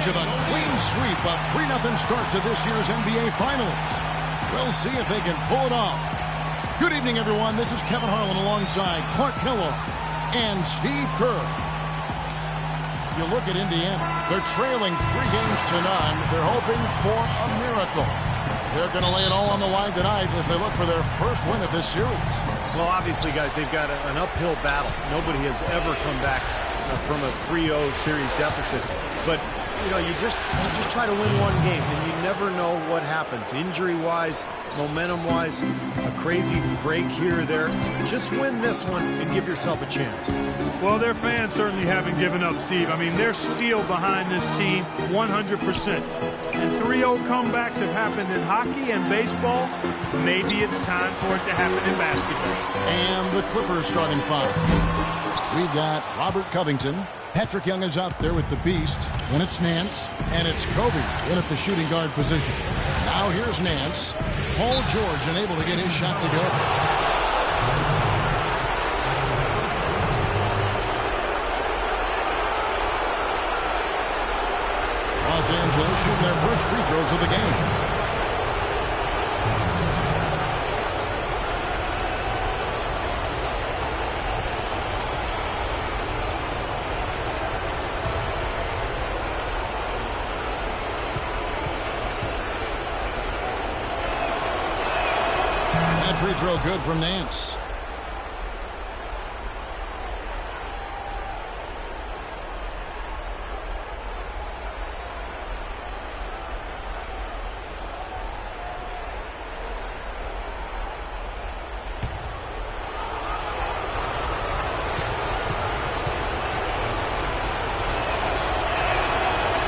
advantage of a clean sweep, a 3-0 start to this year's NBA Finals. We'll see if they can pull it off. Good evening, everyone. This is Kevin Harlan alongside Clark Kellogg and Steve Kerr. You look at Indiana. They're trailing 3 games to none. They're hoping for a miracle. They're going to lay it all on the line tonight as they look for their first win of this series. Well, obviously, guys, they've got an uphill battle. Nobody has ever come back from a 3-0 series deficit. But, you know, you just try to win one game, and you never know what happens. Injury-wise, momentum-wise, a crazy break here or there. So just win this one and give yourself a chance. Well, their fans certainly haven't given up, Steve. I mean, they're still behind this team 100%. And 3-0 comebacks have happened in hockey and baseball. Maybe it's time for it to happen in basketball. And the Clippers starting 5. We've got Robert Covington. Patrick Young is out there with the Beast. Then it's Nance. And it's Kobe in at the shooting guard position. Now here's Nance. Paul George unable to get his shot to go. Los Angeles shooting their first free throws of the game. That free throw good from Nance.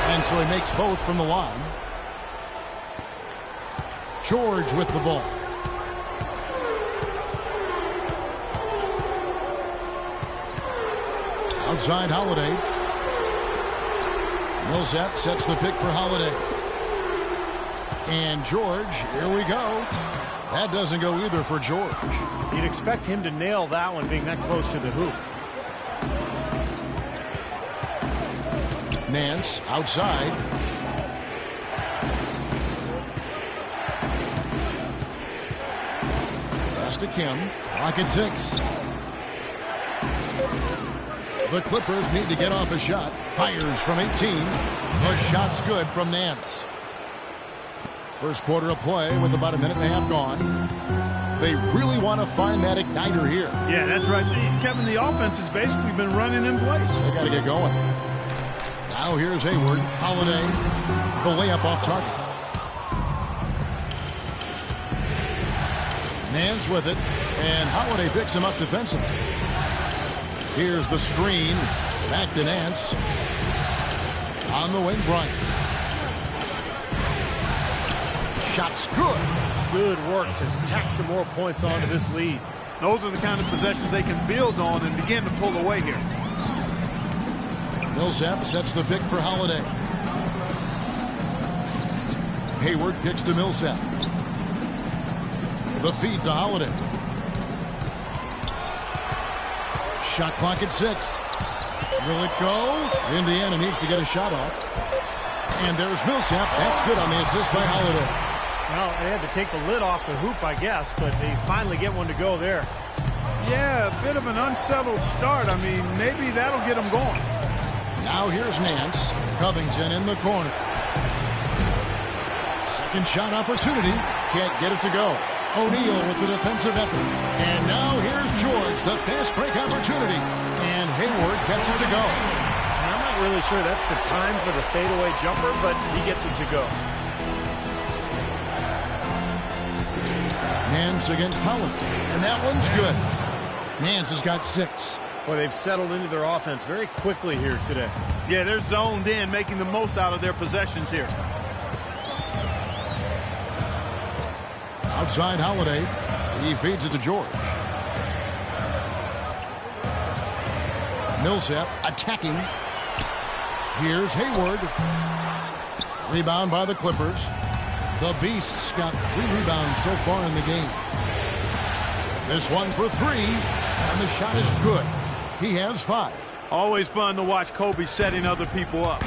And so he makes both from the line. George with the ball. Outside Holiday. Millsap sets the pick for Holiday. And George, here we go. That doesn't go either for George. You'd expect him to nail that one being that close to the hoop. Nance outside. Pass to Kim. Clock at 6. The Clippers need to get off a shot. Fires from 18. The shot's good from Nance. First quarter of play with about a minute and a half gone. They really want to find that igniter here. Yeah, that's right. Kevin, the offense has basically been running in place. They got to get going. Now here's Hayward. Holiday. The layup off target. Nance with it. And Holiday picks him up defensively. Here's the screen. Back to Nance. On the wing, Bryant. Shot's good. Good work to tack some more points onto this lead. Those are the kind of possessions they can build on and begin to pull away here. Millsap sets the pick for Holiday. Hayward kicks to Millsap. The feed to Holiday. Shot clock at 6. Will it go? Indiana needs to get a shot off. And there's Millsap. That's good on the assist by Holiday. Well, they had to take the lid off the hoop, I guess, but they finally get one to go there. Yeah, a bit of an unsettled start. I mean, maybe that'll get them going. Now here's Nance. Covington in the corner. Second shot opportunity. Can't get it to go. O'Neal with the defensive effort. And now here's George, the fast break opportunity. And Hayward gets it to go. And I'm not really sure that's the time for the fadeaway jumper, but he gets it to go. Nance against Holiday. And that one's good. Nance has got 6. Boy, they've settled into their offense very quickly here today. Yeah, they're zoned in, making the most out of their possessions here. Outside Holiday. He feeds it to George. Millsap attacking. Here's Hayward. Rebound by the Clippers. The Beasts got 3 rebounds so far in the game. This one for 3. And the shot is good. He has 5. Always fun to watch Kobe setting other people up.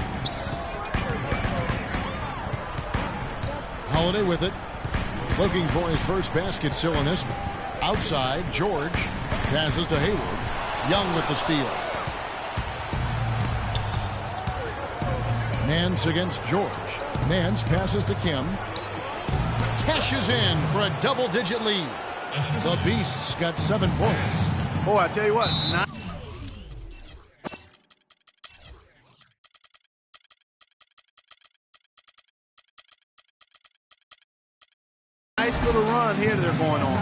Holiday with it. Looking for his first basket still in this one. Outside, George passes to Hayward. Young with the steal. Nance against George. Nance passes to Kim. Cashes in for a double-digit lead. The Beasts got 7 points. Boy, I tell you what. Nice little run here they're going on.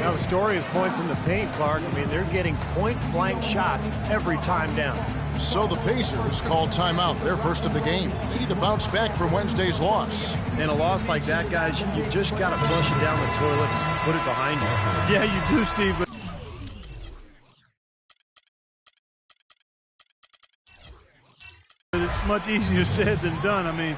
Now the story is points in the paint, Clark. I mean, they're getting point-blank shots every time down. So the Pacers call timeout, their first of the game. Key to bounce back from Wednesday's loss. And a loss like that, guys, you just got to flush it down the toilet and put it behind you. Yeah, you do, Steve. But it's much easier said than done. I mean,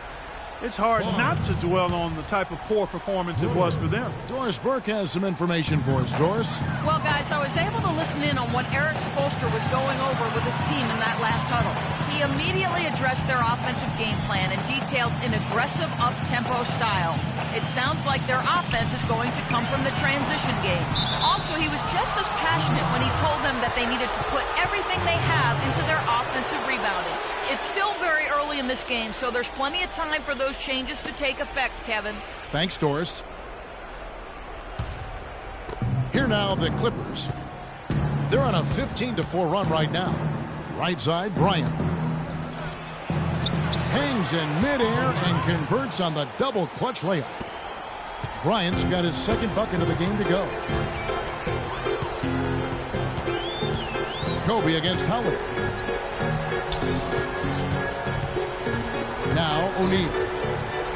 it's hard not to dwell on the type of poor performance it was for them. Doris Burke has some information for us. Doris? Well, guys, I was able to listen in on what Eric Spoelstra was going over with his team in that last huddle. He immediately addressed their offensive game plan and detailed an aggressive up-tempo style. It sounds like their offense is going to come from the transition game. Also, he was just as passionate when he told them that they needed to put everything they have into their offensive rebounding. It's still very early in this game, so there's plenty of time for those changes to take effect, Kevin. Thanks, Doris. Here now, the Clippers. They're on a 15-4 run right now. Right side, Bryant. Hangs in midair and converts on the double clutch layup. Bryant's got his second bucket of the game to go. Kobe against Holiday. Now O'Neal.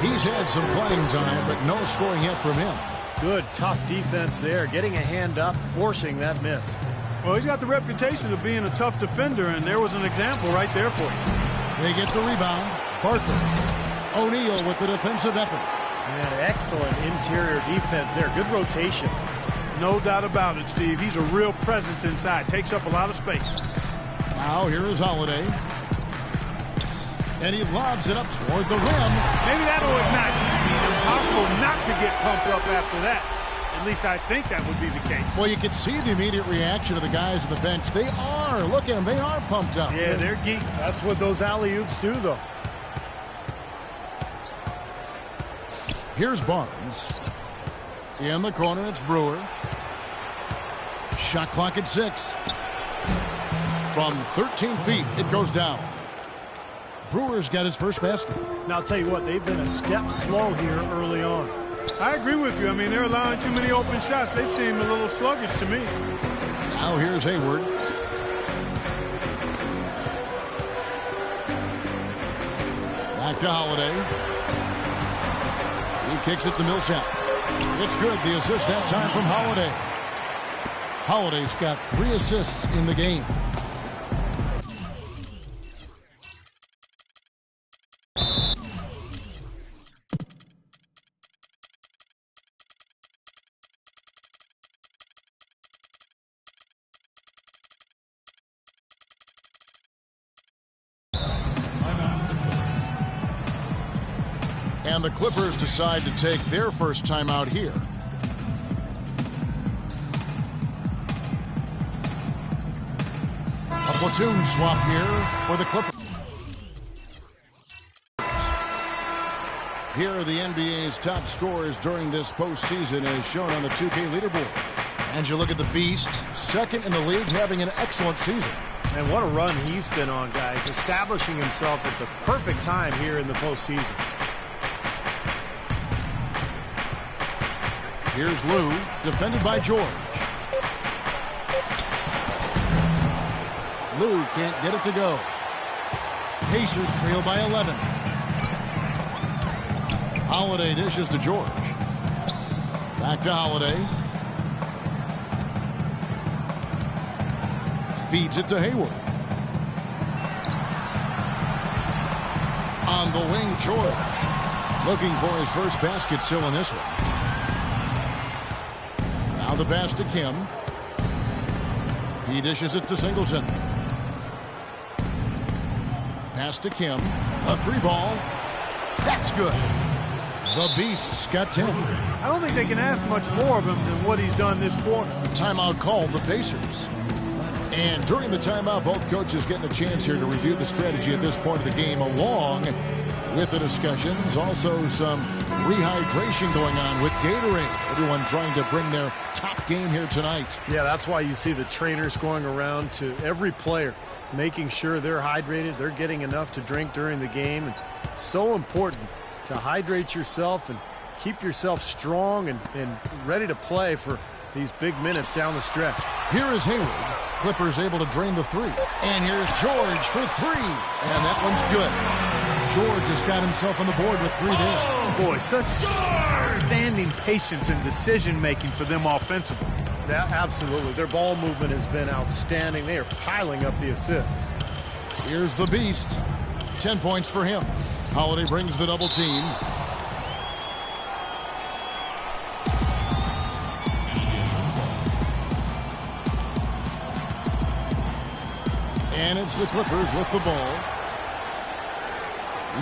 He's had some playing time, but no scoring yet from him. Good, tough defense there. Getting a hand up, forcing that miss. Well, he's got the reputation of being a tough defender, and there was an example right there for you. They get the rebound. Barker. O'Neal with the defensive effort. Man, excellent interior defense there. Good rotations. No doubt about it, Steve. He's a real presence inside. Takes up a lot of space. Now here is Holiday. And he lobs it up toward the rim. Maybe that'll ignite. Impossible not to get pumped up after that. At least I think that would be the case. Well, you can see the immediate reaction of the guys on the bench. They are. Look at them. They are pumped up. Yeah, they're geeked. That's what those alley-oops do, though. Here's Barnes. In the corner, it's Brewer. Shot clock at 6. From 13 feet, it goes down. Brewer's got his first basket. Now, I'll tell you what, they've been a step slow here early on. I agree with you. I mean, they're allowing too many open shots. They've seemed a little sluggish to me. Now here's Hayward. Back to Holiday. He kicks it to Millsap. It's good. The assist that time from Holiday. Holiday's got 3 assists in the game. And the Clippers decide to take their first timeout here. A platoon swap here for the Clippers. Here are the NBA's top scorers during this postseason as shown on the 2K leaderboard. And you look at the Beast, second in the league, having an excellent season. And what a run he's been on, guys, establishing himself at the perfect time here in the postseason. Here's Lou, defended by George. Lou can't get it to go. Pacers trail by 11. Holiday dishes to George. Back to Holiday. Feeds it to Hayward. On the wing, George. Looking for his first basket still in this one. Now the pass to Kim. He dishes it to Singleton. Pass to Kim. A 3 ball. That's good. The Beast's got 10. I don't think they can ask much more of him than what he's done this quarter. Timeout called, the Pacers. And during the timeout, both coaches getting a chance here to review the strategy at this point of the game, along with the discussions. Also some rehydration going on with Gatorade. Everyone trying to bring their top game here tonight. Yeah, that's why you see the trainers going around to every player, making sure they're hydrated, they're getting enough to drink during the game. And so important to hydrate yourself and keep yourself strong and ready to play for these big minutes down the stretch. Here is Hayward. Clippers able to drain the three. And here's George for three. And that one's good. George has got himself on the board with three there. Boy, such outstanding patience and decision-making for them offensively. Yeah, absolutely. Their ball movement has been outstanding. They are piling up the assists. Here's the Beast. 10 points for him. Holiday brings the double team. And it's the Clippers with the ball.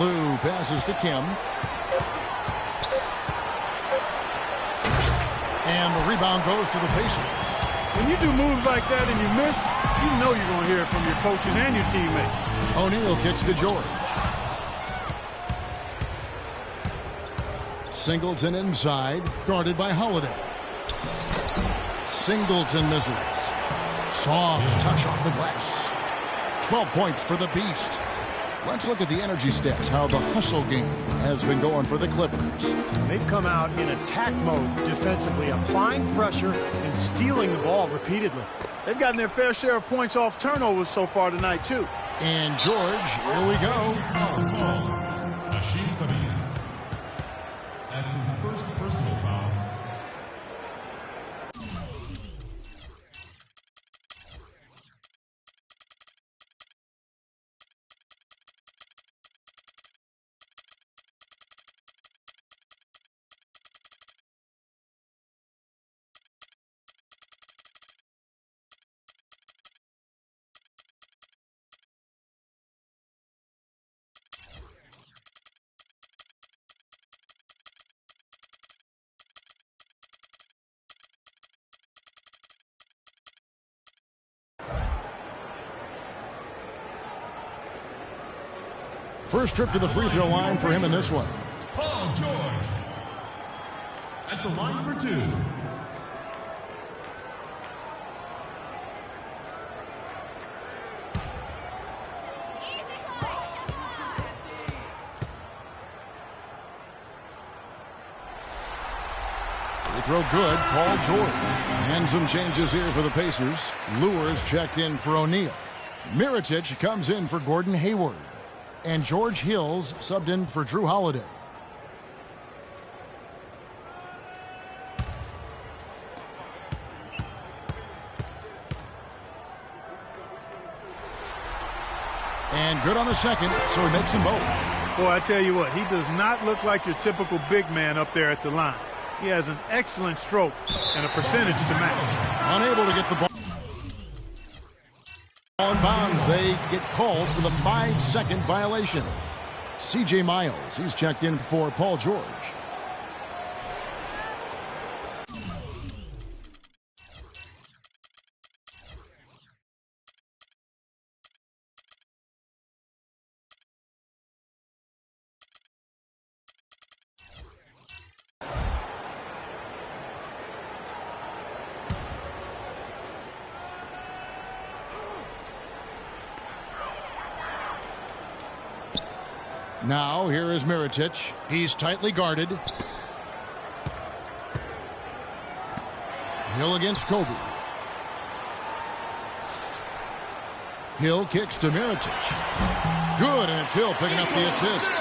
Lou passes to Kim. And the rebound goes to the Pacers. When you do moves like that and you miss, you know you're going to hear it from your coaches and your teammates. O'Neal kicks to George. Singleton inside, guarded by Holiday. Singleton misses. Soft touch off the glass. 12 points for the Beast. Let's look at the energy stats, how the hustle game has been going for the Clippers. They've come out in attack mode defensively, applying pressure and stealing the ball repeatedly. They've gotten their fair share of points off turnovers so far tonight, too. And George, here we go. That's his first personal foul. First trip to the free throw line for him in this one. Paul George at the line for two. Free throw good, Paul George. And some changes here for the Pacers. Lures checked in for O'Neal. Mirotic comes in for Gordon Hayward. And George Hills subbed in for Drew Holiday. And good on the second, so he makes them both. Boy, I tell you what, he does not look like your typical big man up there at the line. He has an excellent stroke and a percentage to match. Unable to get the ball. On bounds, they get called for the 5-second violation. C.J. Miles, he's checked in for Paul George. Now, here is Mirotic. He's tightly guarded. Hill against Kobe. Hill kicks to Mirotic. Good, and it's Hill picking up the assist.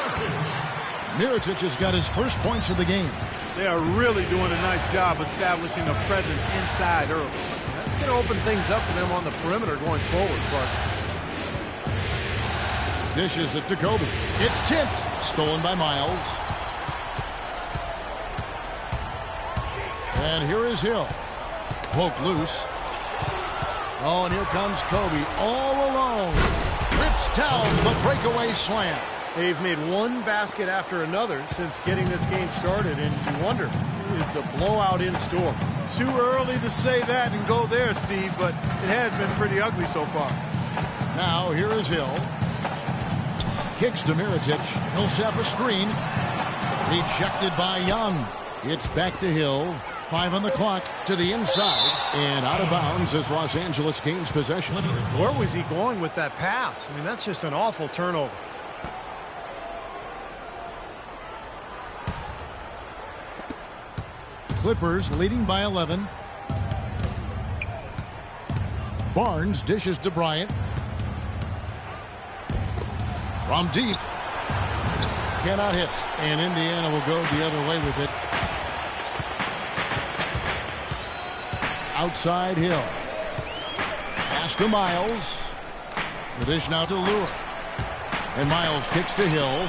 Mirotic has got his first points of the game. They are really doing a nice job establishing a presence inside early. That's going to open things up for them on the perimeter going forward, Clark. Dishes it to Kobe. It's tipped. Stolen by Miles. And here is Hill. Poked loose. Oh, and here comes Kobe all alone. Rips down the breakaway slam. They've made one basket after another since getting this game started, and you wonder, is the blowout in store? Too early to say that and go there, Steve, but it has been pretty ugly so far. Now here is Hill. Kicks to Mirotic. He'll set up a screen. Rejected by Young. It's back to Hill. 5 on the clock to the inside. And out of bounds as Los Angeles gains possession. Where was he going with that pass? I mean, that's just an awful turnover. Clippers leading by 11. Barnes dishes to Bryant. From deep. Cannot hit. And Indiana will go the other way with it. Outside Hill. Pass to Miles. The dish now to Lure. And Miles kicks to Hill.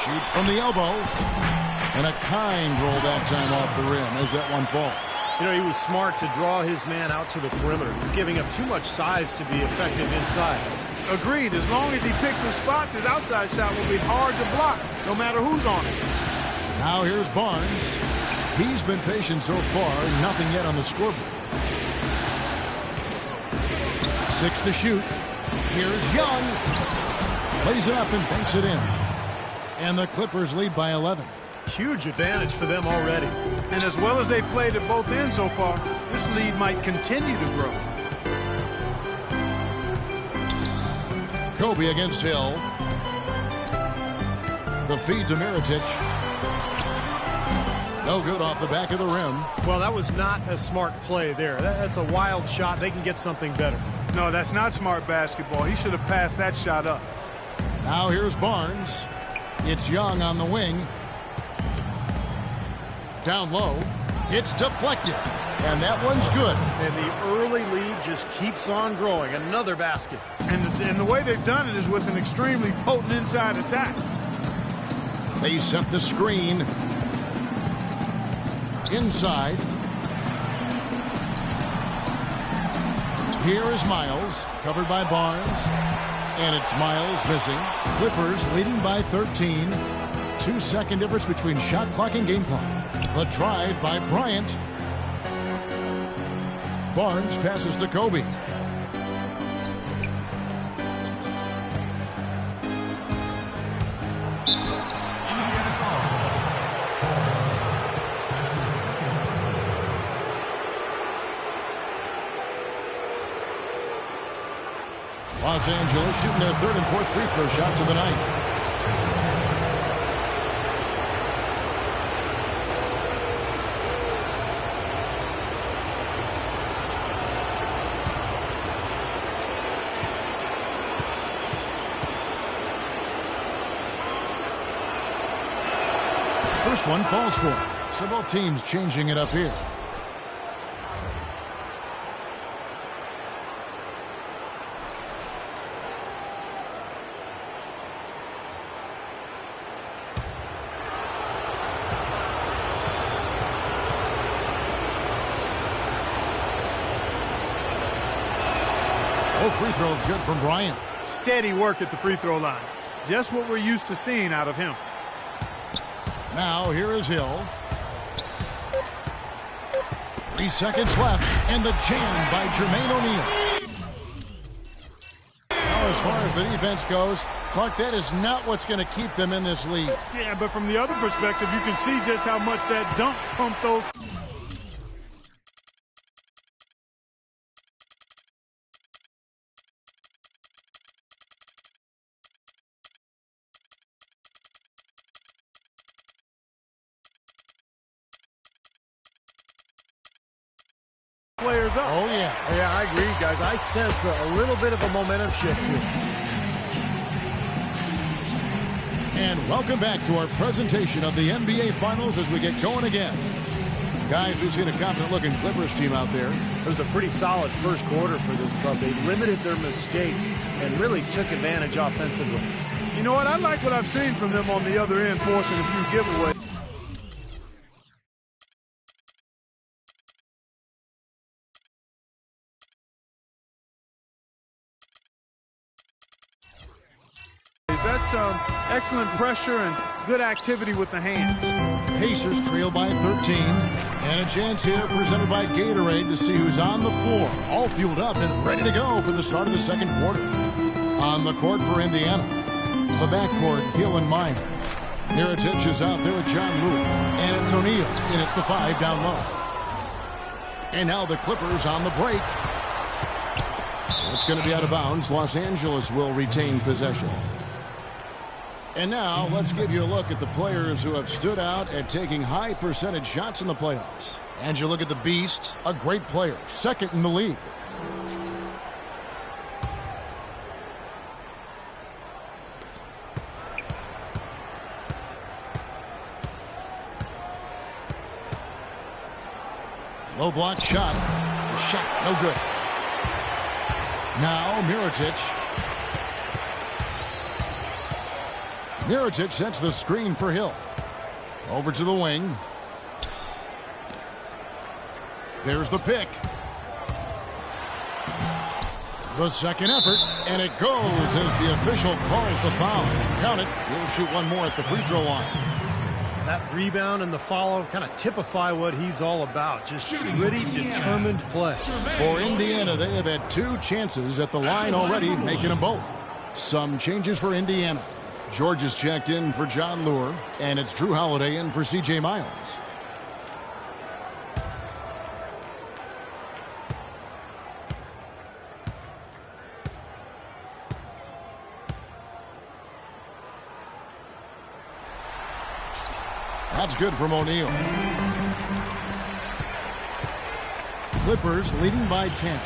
Shoots from the elbow. And a kind roll that time off the rim as that one falls. You know, he was smart to draw his man out to the perimeter. He's giving up too much size to be effective inside. Agreed. As long as he picks his spots, his outside shot will be hard to block, no matter who's on it. Now here's Barnes. He's been patient so far. Nothing yet on the scoreboard. 6 to shoot. Here's Young. Plays it up and banks it in. And the Clippers lead by 11. Huge advantage for them already. And as well as they've played at both ends so far, this lead might continue to grow. Kobe against Hill. The feed to Mirotic. No good off the back of the rim. Well, that was not a smart play there. That's a wild shot. They can get something better. No, that's not smart basketball. He should have passed that shot up. Now here's Barnes. It's Young on the wing. Down low. It's deflected. And that one's good. And the early lead just keeps on growing. Another basket. And the way they've done it is with an extremely potent inside attack. They set the screen. Inside. Here is Miles. Covered by Barnes. And it's Miles missing. Clippers leading by 13. 2-second difference between shot clock and game clock. The drive by Bryant. Barnes passes to Kobe. Los Angeles shooting their 3rd and 4th free throw shots of the night. First one falls for him. So both teams changing it up here. Both free throws good from Bryant. Steady work at the free throw line. Just what we're used to seeing out of him. Now here is Hill. 3 seconds left, and the jam by Jermaine O'Neal. Now, as far as the defense goes, Clark, that is not what's going to keep them in this league. Yeah, but from the other perspective, you can see just how much that dunk pumped those. Players up. Oh, yeah. Yeah, I agree, guys. I sense a little bit of a momentum shift here. And welcome back to our presentation of the NBA Finals as we get going again. Guys, we've seen a confident-looking Clippers team out there. It was a pretty solid first quarter for this club. They limited their mistakes and really took advantage offensively. You know what? I like what I've seen from them on the other end, forcing a few giveaways. Excellent pressure and good activity with the hands. Pacers trail by 13. And a chance here presented by Gatorade to see who's on the floor. All fueled up and ready to go for the start of the second quarter. On the court for Indiana. The backcourt, Hill and Myers. Mirotic is out there with John Lewis. And it's O'Neal in at the 5 down low. And now the Clippers on the break. It's going to be out of bounds. Los Angeles will retain possession. And now let's give you a look at the players who have stood out at taking high percentage shots in the playoffs. And you look at the Beast, a great player, second in the league. Low block shot. The shot, no good. Now Mirotic. Mirotic sets the screen for Hill. Over to the wing. There's the pick. The second effort, and it goes as the official calls the foul. Count it. He'll shoot one more at the free throw line. That rebound and the follow kind of typify what he's all about. Just gritty, determined play. For Indiana, they have had 2 chances at the line already, making them both. Some changes for Indiana. George is checked in for John Lure, and it's Drew Holiday in for C.J. Miles. That's good from O'Neal. Clippers leading by 10.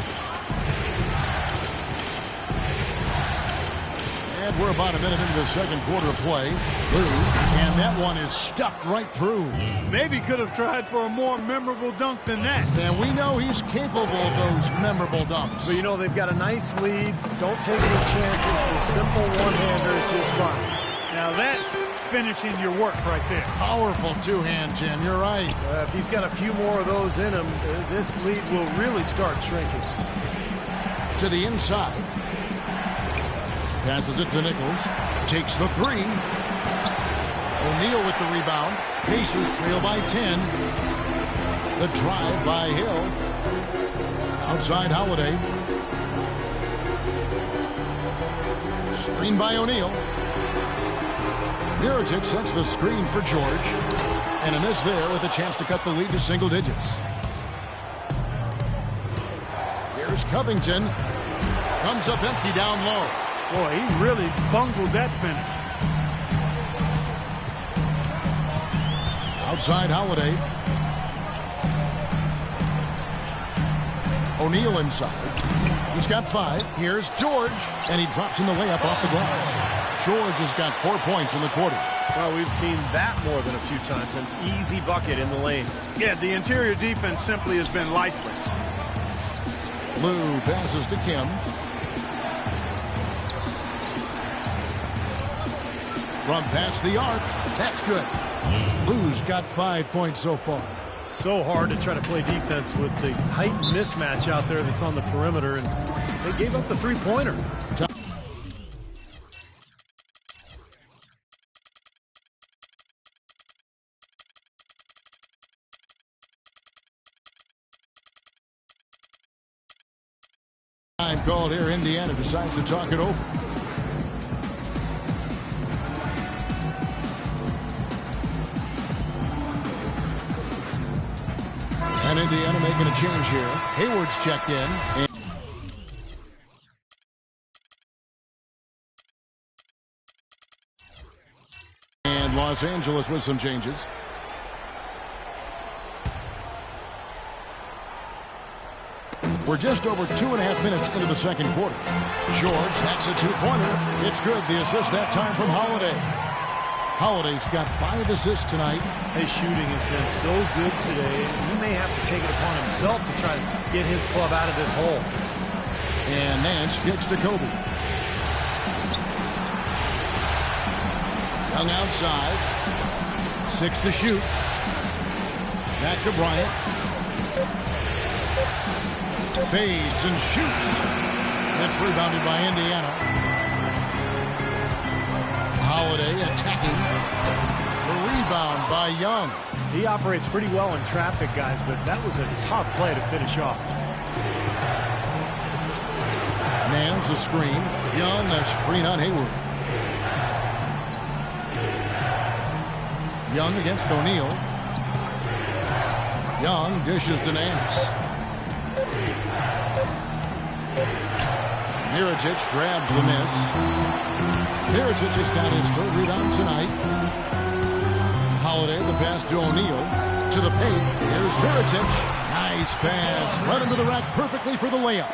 And we're about a minute into the second quarter of play. And that one is stuffed right through. Maybe could have tried for a more memorable dunk than that. And we know he's capable of those memorable dunks. But, you know, they've got a nice lead. Don't take any chances. The simple one-hander is just fine. Now that's finishing your work right there. Powerful two-hand, Jim. You're right. If he's got a few more of those in him, this lead will really start shrinking. To the inside. Passes it to Nichols. Takes the 3. O'Neal with the rebound. Pacers trail by 10. The drive by Hill. Outside Holiday. Screen by O'Neal. Mirotic sets the screen for George. And a miss there with a chance to cut the lead to single digits. Here's Covington. Comes up empty down low. Boy, he really bungled that finish. Outside Holiday. O'Neal inside. He's got 5. Here's George. And he drops in the layup off the glass. George has got 4 points in the quarter. Well, we've seen that more than a few times. An easy bucket in the lane. Yeah, the interior defense simply has been lifeless. Lou passes to Kim. From past the arc. That's good. Lou's got 5 points so far. So hard to try to play defense with the heightened mismatch out there that's on the perimeter, and they gave up the three-pointer. Time called here. Indiana decides to talk it over. And Indiana making a change here. Hayward's checked in. And Los Angeles with some changes. We're just over 2.5 minutes into the second quarter. George, that's a 2-pointer. It's good. The assist that time from Holiday. Holiday's got 5 assists tonight. His shooting has been so good today. He may have to take it upon himself to try to get his club out of this hole. And Nance kicks to Kobe. Young outside. 6 to shoot. Back to Bryant. Fades and shoots. That's rebounded by Indiana. Holiday attacking. The rebound by Young. He operates pretty well in traffic, guys, but that was a tough play to finish off. Nance a screen. Young a screen on Hayward. Young against O'Neal. Young dishes to Nance. Mirotic grabs the miss. Mirotic has got his third rebound tonight. Holiday, the pass to O'Neal. To the paint. Here's Mirotic. Nice pass. Right into the rack perfectly for the layup.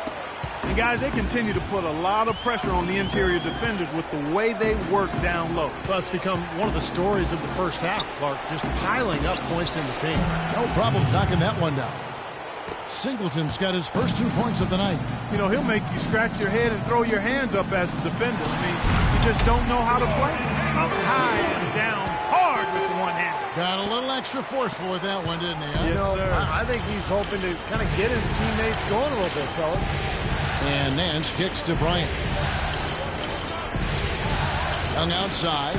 And guys, they continue to put a lot of pressure on the interior defenders with the way they work down low. Well, it's become one of the stories of the first half, Clark, just piling up points in the paint. No problem knocking that one down. Singleton's got his first 2 points of the night. You know, he'll make you scratch your head and throw your hands up as a defender. I mean, you just don't know how to play. Up high and down hard with the one hand. Got a little extra forceful with that one, didn't he? Yes, sir. I think he's hoping to kind of get his teammates going a little bit, fellas. And Nance kicks to Bryant. Young outside.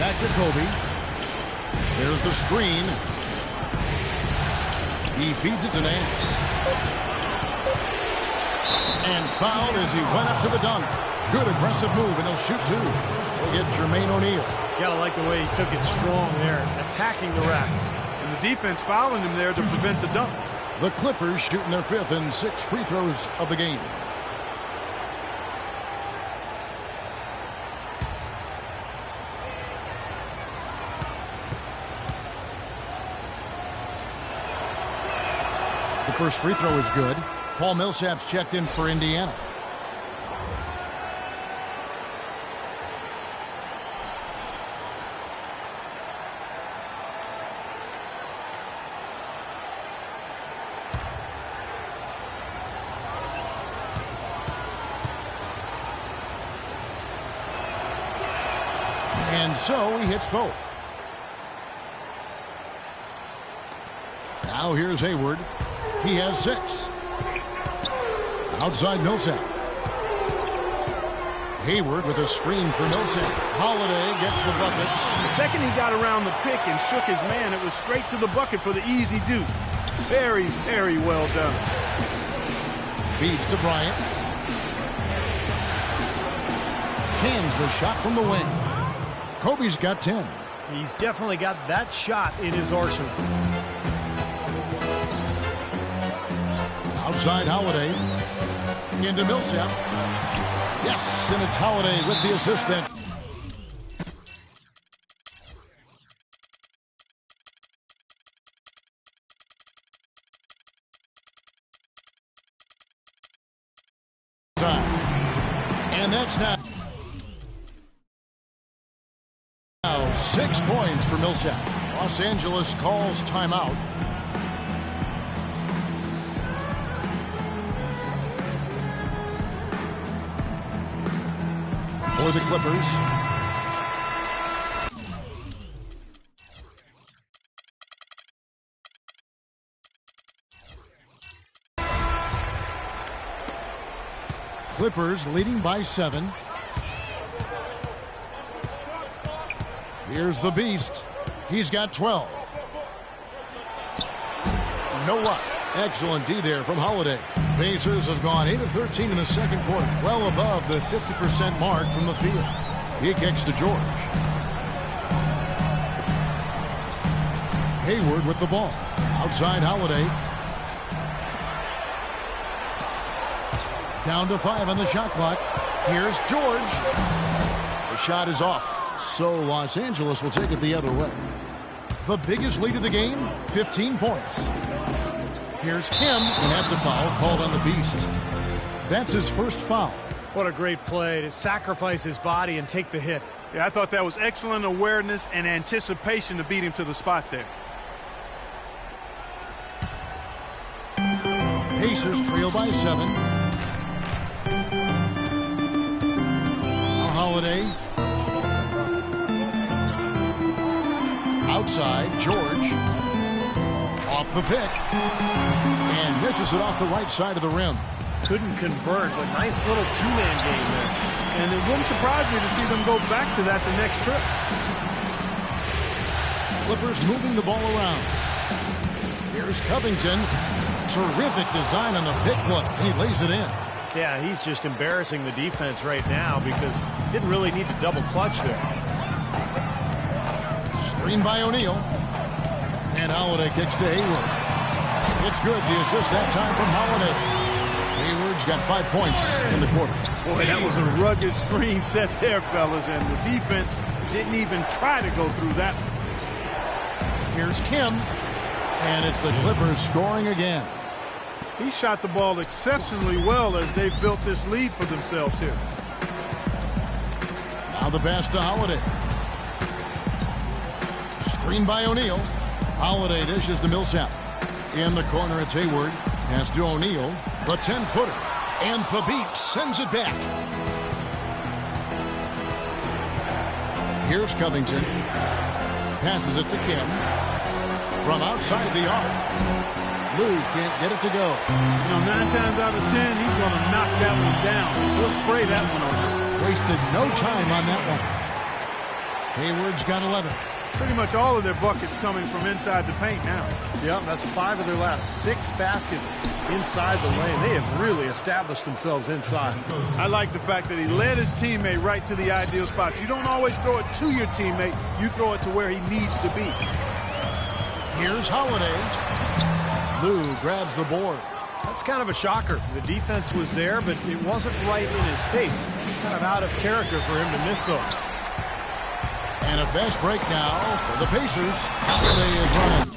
Back to Kobe. There's the screen. He feeds it to Nance. And fouled as he went up to the dunk. Good aggressive move, and he'll shoot two. We'll get Jermaine O'Neal. Gotta like the way he took it strong there, attacking the rack. And the defense fouling him there to prevent the dunk. The Clippers shooting their fifth and sixth free throws of the game. The first free throw is good. Paul Millsap's checked in for Indiana. And so he hits both. Now here's Hayward. He has 6. Outside Millsap. Hayward with a screen for Millsap. Holiday gets the bucket. The second he got around the pick and shook his man, it was straight to the bucket for the easy deuce. Very, very well done. Feeds to Bryant. Cans the shot from the wing. Kobe's got 10. He's definitely got that shot in his arsenal. Outside Holiday. Into Millsap. Yes, and it's Holiday with the assist then. And that's now 6 points for Millsap. Los Angeles calls timeout. For the Clippers. Clippers leading by 7. Here's the Beast. He's got 12. No luck. Excellent D there from Holiday. Pacers have gone 8 of 13 in the second quarter, well above the 50% mark from the field. He kicks to George. Hayward with the ball. Outside Holiday. Down to 5 on the shot clock. Here's George. The shot is off, so Los Angeles will take it the other way. The biggest lead of the game, 15 points. Here's Kim, and that's a foul called on the Beast. That's his first foul. What a great play to sacrifice his body and take the hit. Yeah, I thought that was excellent awareness and anticipation to beat him to the spot there. Pacers trail by 7. Now Holiday. Outside, George. Off the pick. And misses it off the right side of the rim. Couldn't convert, but nice little two-man game there. And it wouldn't surprise me to see them go back to that the next trip. Clippers moving the ball around. Here's Covington. Terrific design on the pick look, and he lays it in. Yeah, he's just embarrassing the defense right now because he didn't really need to double clutch there. Screen by O'Neal. And Holiday kicks to Hayward. It's good. The assist that time from Holiday. Hayward's got 5 points in the quarter. Boy, that was a rugged screen set there, fellas, and the defense didn't even try to go through that. Here's Kim. And it's the Clippers scoring again. He shot the ball exceptionally well as they've built this lead for themselves here. Now the pass to Holiday. Screen by O'Neal. Holiday dishes to Millsap. In the corner, it's Hayward. Pass to O'Neal. The 10-footer. And Thabit sends it back. Here's Covington. Passes it to Kim. From outside the arc. Lou can't get it to go. You know, 9 times out of 10, he's going to knock that one down. He'll spray that one over. Wasted no time on that one. Hayward's got 11. Pretty much all of their buckets coming from inside the paint now. Yep, that's 5 of their last 6 baskets inside the lane. They have really established themselves inside. I like the fact that he led his teammate right to the ideal spot. You don't always throw it to your teammate. You throw it to where he needs to be. Here's Holiday. Lou grabs the board. That's kind of a shocker. The defense was there, but it wasn't right in his face. Kind of out of character for him to miss those. And a fast break now for the Pacers. Holiday is running.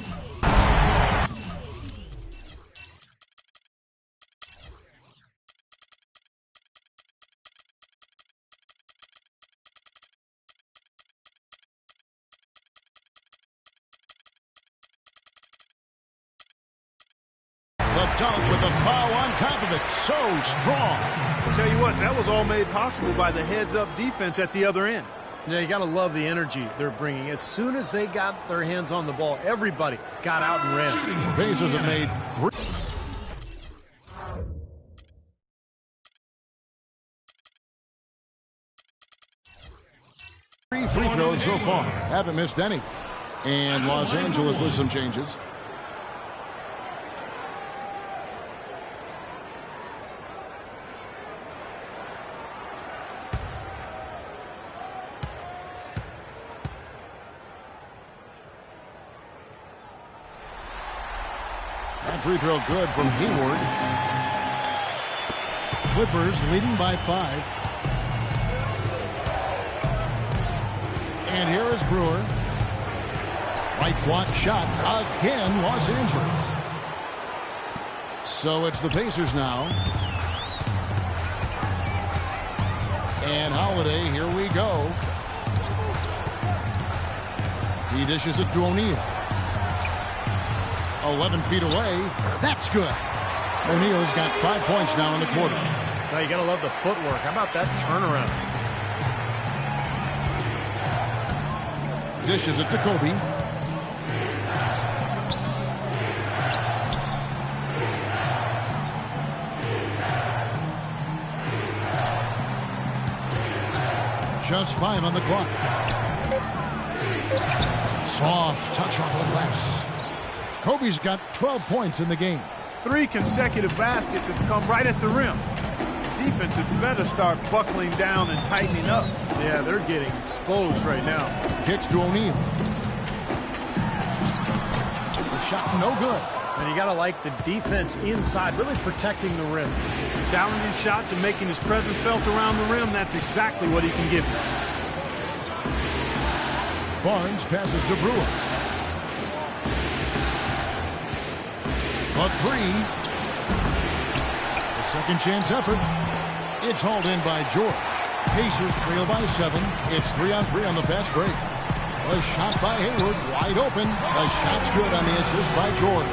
The dunk with a foul on top of it. So strong. I'll tell you what, that was all made possible by the heads-up defense at the other end. Yeah, you got to love the energy they're bringing. As soon as they got their hands on the ball, everybody got out and ran. Pacers have made 3. Free throws so far. Haven't missed any. And Los Angeles with some changes. That free throw good from Hayward. Clippers leading by 5. And here is Brewer. Right block shot again, Los Angeles. So it's the Pacers now. And Holiday, here we go. He dishes it to O'Neal. 11 feet away. That's good. O'Neal's got 5 points now in the quarter. Now you got to love the footwork. How about that turnaround? Dishes it to Kobe. Just 5 on the clock. Soft touch off the glass. Kobe's got 12 points in the game. 3 consecutive baskets have come right at the rim. Defense had better start buckling down and tightening up. Yeah, they're getting exposed right now. Kicks to O'Neal. The shot no good. And you got to like the defense inside, really protecting the rim. Challenging shots and making his presence felt around the rim, that's exactly what he can give you. Barnes passes to Brewer. A 3. A second chance effort. It's hauled in by George. Pacers trail by 7. It's 3-on-3 on the fast break. A shot by Hayward, wide open. The shot's good on the assist by George.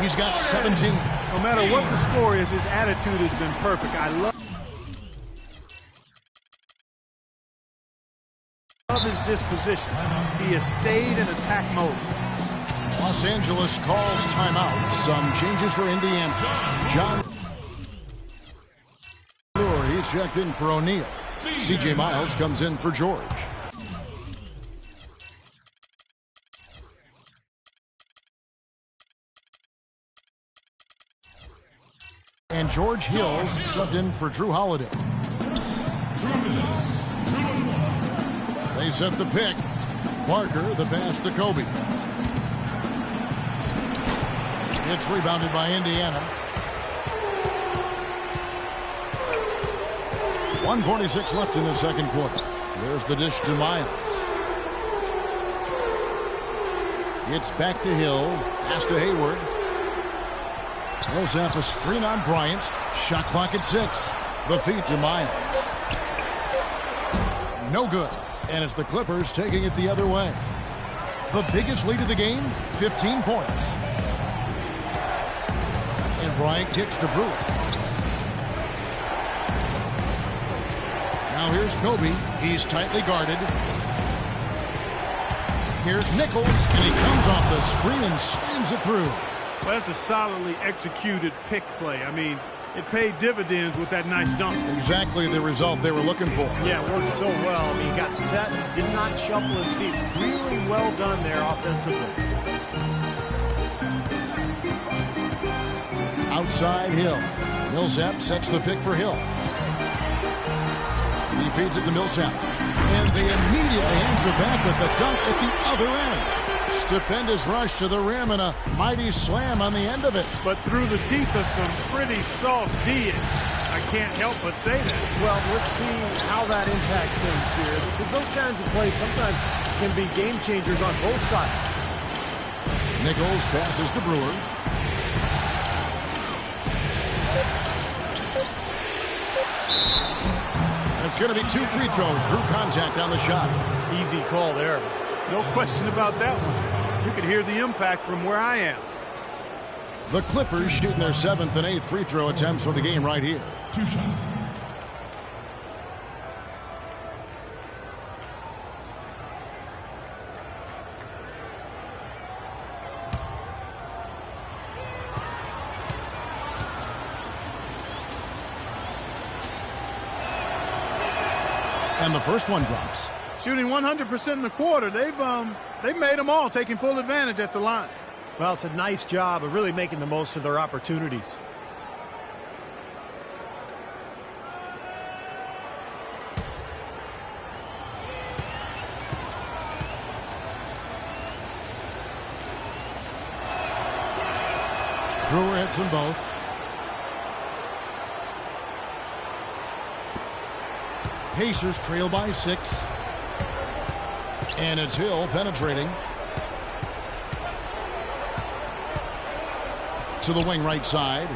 He's got 17. No matter what the score is, his attitude has been perfect. I love his disposition. He has stayed in attack mode. Los Angeles calls timeout. Some changes for Indiana. John Brewer, he's checked in for O'Neal. C.J. Miles comes in for George. And George Hills subbed in for Drew Holiday. 2 minutes, 2-1. They set the pick. Barker, the pass to Kobe. It's rebounded by Indiana. 1:46 left in the second quarter. There's the dish to Miles. It's back to Hill. Pass to Hayward. Millsap a screen on Bryant. Shot clock at 6. The feed to Miles. No good. And it's the Clippers taking it the other way. The biggest lead of the game, 15 points. And Bryant kicks to Brewer. Now here's Kobe. He's tightly guarded. Here's Nichols, and he comes off the screen and slams it through. Well, that's a solidly executed pick play. I mean, it paid dividends with that nice dunk. Exactly the result they were looking for. Yeah, it worked so well. I mean, he got set, did not shuffle his feet. Really well done there offensively. Outside Hill. Millsap sets the pick for Hill. He feeds it to Millsap. And they immediately answer back with the dunk at the other end. Stupendous rush to the rim and a mighty slam on the end of it. But through the teeth of some pretty soft D. I can't help but say that. Well, let's see how that impacts things here, because those kinds of plays sometimes can be game changers on both sides. Nichols passes to Brewer. And it's going to be 2 free throws. Drew contact on the shot. Easy call there. No question about that one. You could hear the impact from where I am. The Clippers shooting their 7th and 8th free throw attempts for the game right here. 2 shots. And the first one drops. Shooting 100% in the quarter. They've made them all, taking full advantage at the line. Well, it's a nice job of really making the most of their opportunities. Brewer hits them both. Pacers trail by 6. And it's Hill penetrating. To the wing right side.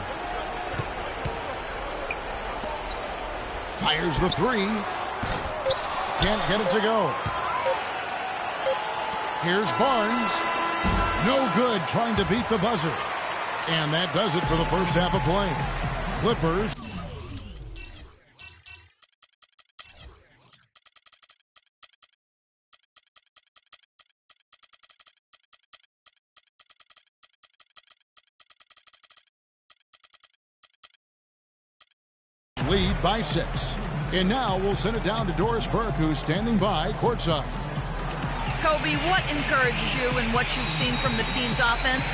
Fires the 3. Can't get it to go. Here's Barnes. No good, trying to beat the buzzer. And that does it for the first half of play. Clippers. Lead by 6. And now we'll send it down to Doris Burke, who's standing by courtside. Kobe, what encourages you in what you've seen from the team's offense?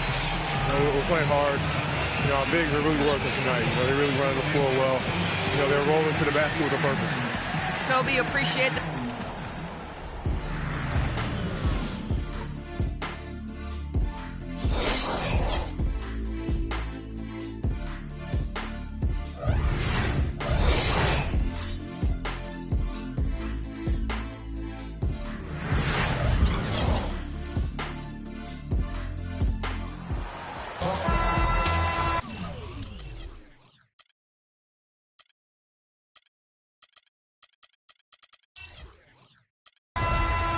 We're playing hard. Our bigs are really working tonight. They're really running the floor well. They're rolling to the basket with a purpose. Kobe, appreciate the...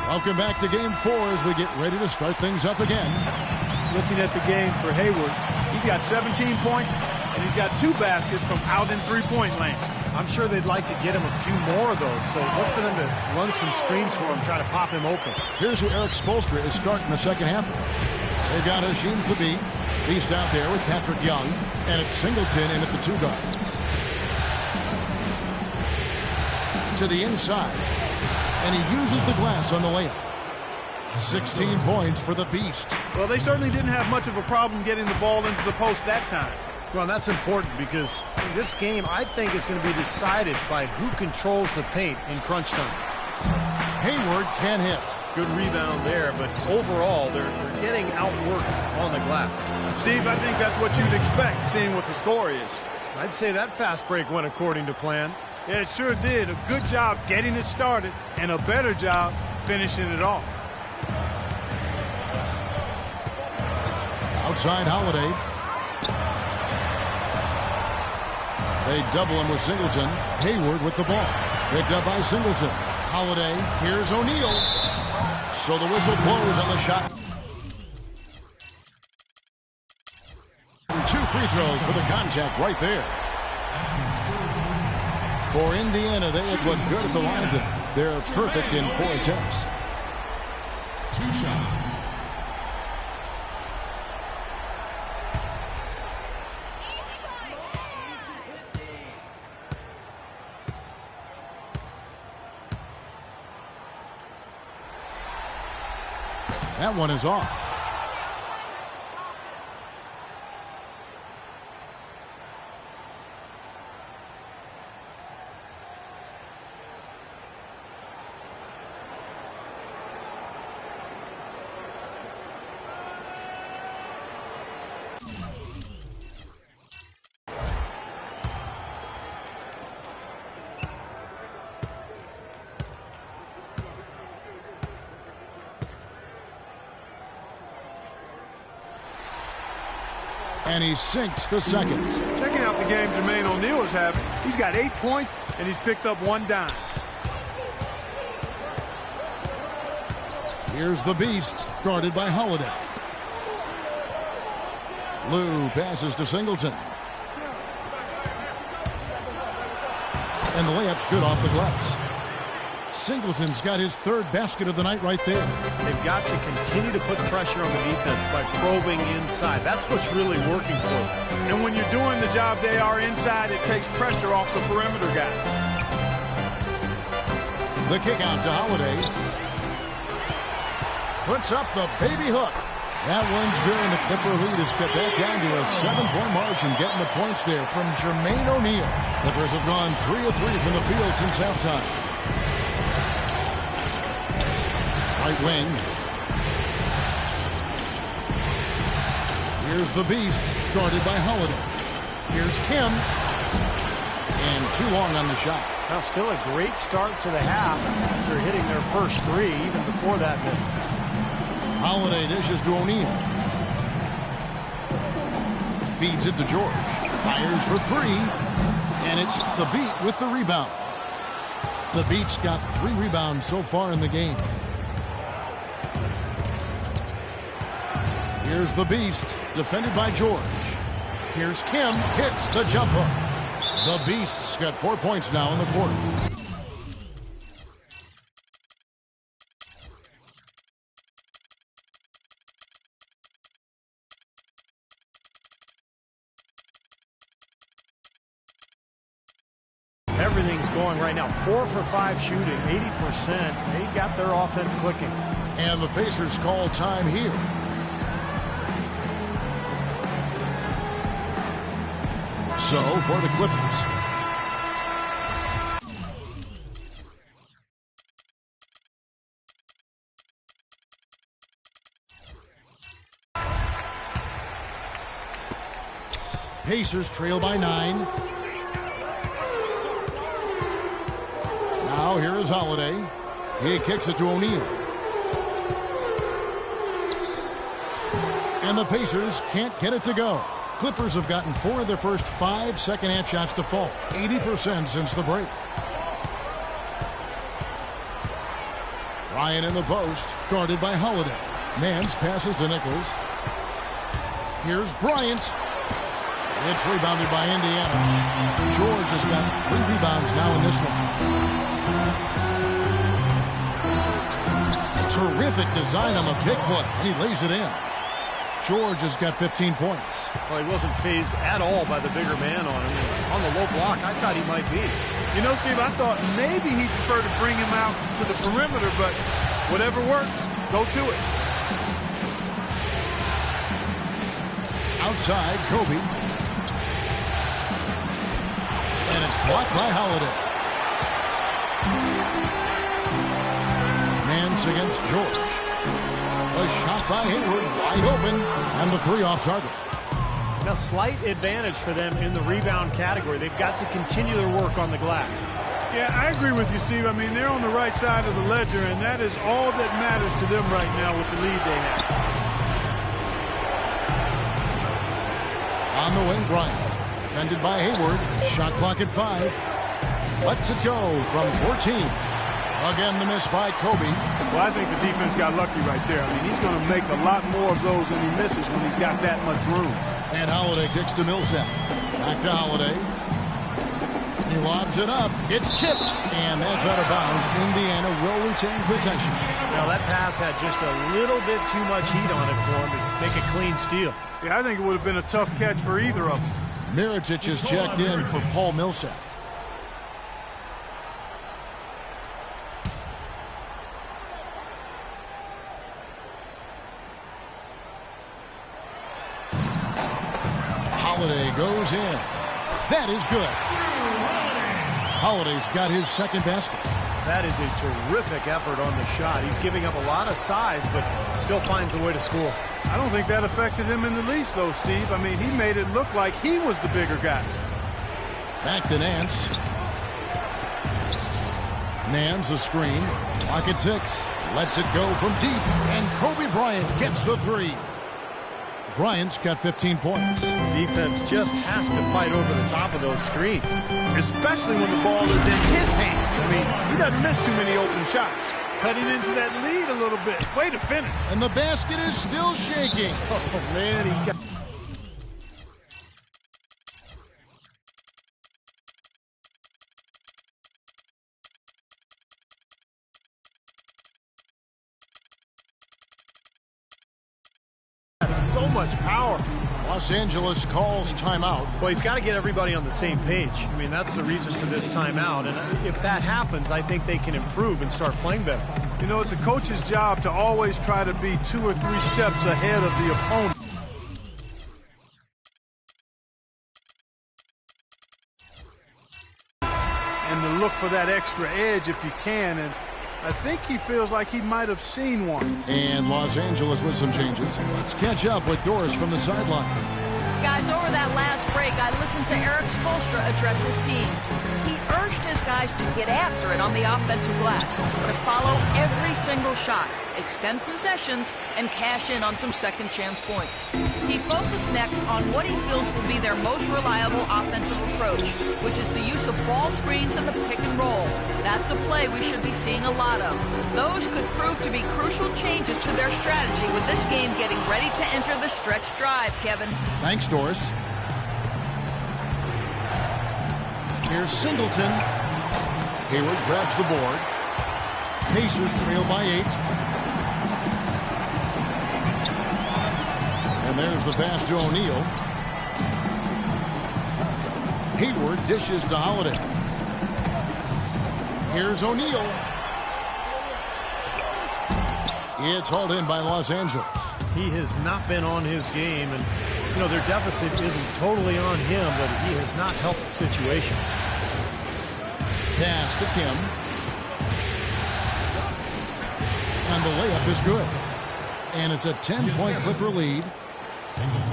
Welcome back to Game 4 as we get ready to start things up again. Looking at the game for Hayward, he's got 17 points, and he's got 2 baskets from out in three-point land. I'm sure they'd like to get him a few more of those, so look for them to run some screens for him, try to pop him open. Here's who Eric Spoelstra is starting the second half with. They've got Hashim Thabit. He's out there with Patrick Young, and it's Singleton in at the 2 guard. To the inside. And he uses the glass on the layup. 16 points for the Beast. Well, they certainly didn't have much of a problem getting the ball into the post that time. Well, that's important because this game, I think, is going to be decided by who controls the paint in crunch time. Hayward can't hit. Good rebound there, but overall, they're getting outworked on the glass. Steve, I think that's what you'd expect, seeing what the score is. I'd say that fast break went according to plan. Yeah, it sure did. A good job getting it started and a better job finishing it off. Outside Holiday. They double him with Singleton. Hayward with the ball. Picked up by Singleton. Holiday. Here's O'Neal. So the whistle blows on the shot. 2 free throws for the contact right there. For Indiana, they have looked good at the line. They're perfect in 4 attempts. 2 shots. That one is off. And he sinks the second. Checking out the game Jermaine O'Neal is having. He's got 8 points, and he's picked up 1 dime. Here's the Beast, guarded by Holiday. Lou passes to Singleton. And the layup's good off the glass. Singleton's got his 3rd basket of the night right there. They've got to continue to put pressure on the defense by probing inside. That's what's really working for them. And when you're doing the job they are inside, it takes pressure off the perimeter guys. The kick out to Holiday. Puts up the baby hook. That one's good, and the Clipper lead has got back down to a 7-point margin, getting the points there from Jermaine O'Neal. Clippers have gone 3 of 3 from the field since halftime. Right wing. Here's the Beast, guarded by Holiday. Here's Kim. And too long on the shot. Now still a great start to the half after hitting their first 3, even before that miss. Holiday dishes to O'Neal. Feeds it to George. Fires for 3. And it's the Beat with the rebound. The Beat's got 3 rebounds so far in the game. Here's the Beast, defended by George. Here's Kim, hits the jump hook. The Beast's got 4 points now in the quarter. Everything's going right now. 4 for 5 shooting, 80%. They got their offense clicking. And the Pacers call time here. So for the Clippers. Pacers trail by 9. Now here is Holiday. He kicks it to O'Neal. And the Pacers can't get it to go. Clippers have gotten 4 of their first 5 second-half shots to fall. 80% since the break. Bryant in the post, guarded by Holiday. Nance passes to Nichols. Here's Bryant. It's rebounded by Indiana. George has got 3 rebounds now in this one. Terrific design on the pick play, and he lays it in. George has got 15 points. Well, he wasn't phased at all by the bigger man on him. And on the low block, I thought he might be. You know, Steve, I thought maybe he'd prefer to bring him out to the perimeter, but whatever works, go to it. Outside, Kobe. And it's blocked by Holiday. Nance against George. A shot by Hayward, wide open, and the three off target. Now, slight advantage for them in the rebound category. They've got to continue their work on the glass. Yeah, I agree with you, Steve. I mean, they're on the right side of the ledger, and that is all that matters to them right now with the lead they have. On the wing, Bryant. Defended by Hayward. Shot clock at 5. Lets it go from 14. Again, the miss by Kobe. Well, I think the defense got lucky right there. I mean, he's going to make a lot more of those than he misses when he's got that much room. And Holiday kicks to Millsap. Back to Holiday. He lobs it up. It's tipped. And that's out of bounds. Indiana will retain possession. Now, that pass had just a little bit too much heat on it for him to make a clean steal. Yeah, I think it would have been a tough catch for either of them. Mirotic is checked in for Paul Millsap. Holiday goes in. That is good. Holiday's got his second basket. That is a terrific effort on the shot. He's giving up a lot of size, but still finds a way to score. I don't think that affected him in the least, though, Steve. I mean, he made it look like he was the bigger guy. Back to Nance. Nance a screen. Lock at 6. Lets it go from deep. And Kobe Bryant gets the 3. Bryant's got 15 points. Defense just has to fight over the top of those screens. Especially when the ball is in his hands. I mean, he doesn't miss too many open shots. Cutting into that lead a little bit. Way to finish. And the basket is still shaking. Oh, man, he's got... so much power. Los Angeles calls timeout. Well, he's got to get everybody on the same page. I mean, that's the reason for this timeout. And if that happens, I think they can improve and start playing better. You know, it's a coach's job to always try to be 2 or 3 steps ahead of the opponent. And to look for that extra edge if you can. And I think he feels like he might have seen one. And Los Angeles with some changes. Let's catch up with Doris from the sideline. Guys, over that last break, I listened to Eric Spoelstra address his team. He urged his guys to get after it on the offensive glass, to follow every single shot, extend possessions, and cash in on some second-chance points. He focused next on what he feels will be their most reliable offensive approach, which is the use of ball screens and the pick and roll. That's a play we should be seeing a lot of. Those could prove to be crucial changes to their strategy with this game getting ready to enter the stretch drive, Kevin. Thanks, Doris. Here's Singleton. Hayward grabs the board. Pacers trail by 8. And there's the pass to O'Neal. Hayward dishes to Holiday. Here's O'Neal. It's hauled in by Los Angeles. He has not been on his game, and you know, their deficit isn't totally on him, but he has not helped the situation. Pass to Kim. And the layup is good. And it's a 10-point Clipper lead.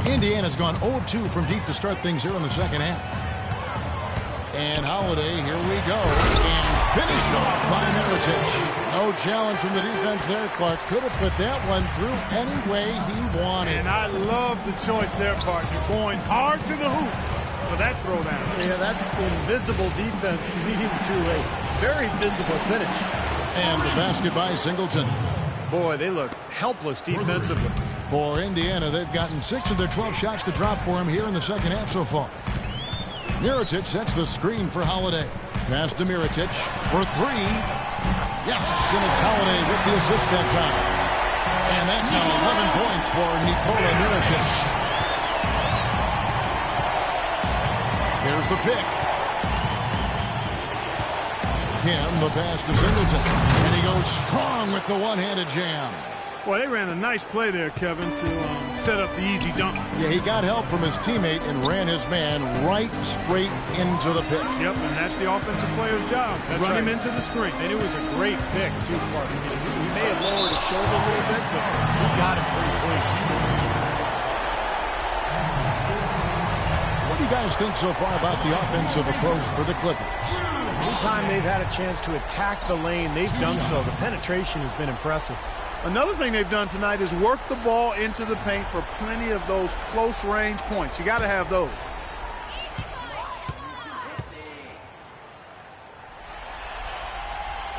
Indiana's gone 0 of 2 from deep to start things here in the second half. And Holiday, here we go. And finished off by Mirotic. No challenge from the defense there, Clark. Could have put that one through any way he wanted. And I love the choice there, partner. Going hard to the hoop for that throwdown. Yeah, that's invisible defense leading to a very visible finish. And the basket by Singleton. Boy, they look helpless defensively. For Indiana, they've gotten 6 of their 12 shots to drop for him here in the second half so far. Mirotic sets the screen for Holiday. Pass to Mirotic for 3. Yes, and it's Holiday with the assist that time. And that's now 11 points for Nikola Mirotic. Here's the pick. Kim, the pass to Singleton. And he goes strong with the one-handed jam. Well, they ran a nice play there, Kevin, to set up the easy dunk. Yeah, he got help from his teammate and ran his man right straight into the pick. Yep, and that's the offensive player's job. Run him into the screen. And it was a great pick, too, Clark. I mean, he may have lowered his shoulder a little bit, but he got him pretty clean. What do you guys think so far about the offensive approach for the Clippers? Anytime they've had a chance to attack the lane, they've done so. The penetration has been impressive. Another thing they've done tonight is work the ball into the paint for plenty of those close-range points. You got to have those.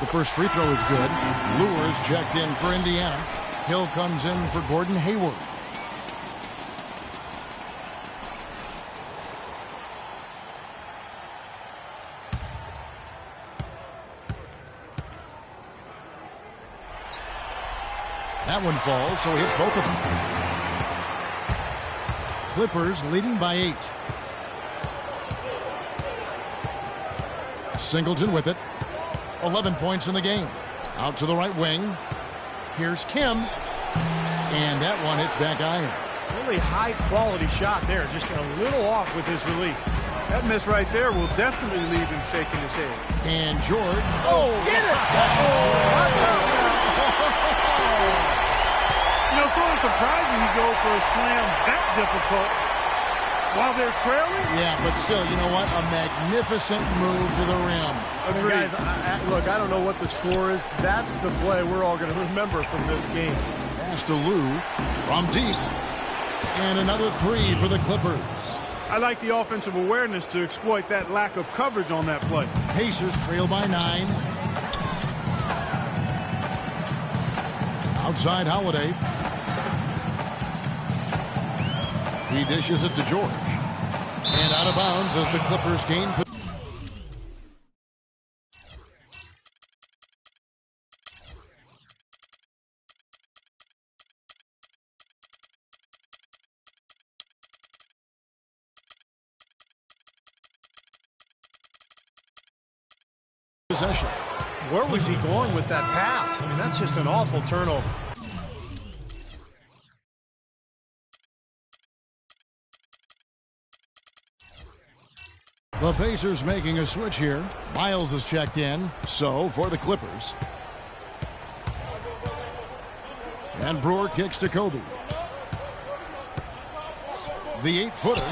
The first free throw is good. Lures checked in for Indiana. Hill comes in for Gordon Hayward. That one falls, so he hits both of them. Clippers leading by 8. Singleton with it. 11 points in the game. Out to the right wing. Here's Kim. And that one hits back iron. Really high-quality shot there. Just a little off with his release. That miss right there will definitely leave him shaking his head. And George. Oh, get it! You know, sort of surprising he goes for a slam that difficult while they're trailing. Yeah, but still, you know what? A magnificent move to the rim. And guys, look, I don't know what the score is. That's the play we're all going to remember from this game. Pass to Lou from deep. And another 3 for the Clippers. I like the offensive awareness to exploit that lack of coverage on that play. Pacers trail by 9. Outside Holiday. He dishes it to George. And out of bounds as the Clippers gain possession. Where was he going with that pass? I mean, that's just an awful turnover. The Pacers making a switch here. Miles is checked in. So for the Clippers. And Brewer kicks to Kobe. The 8-footer.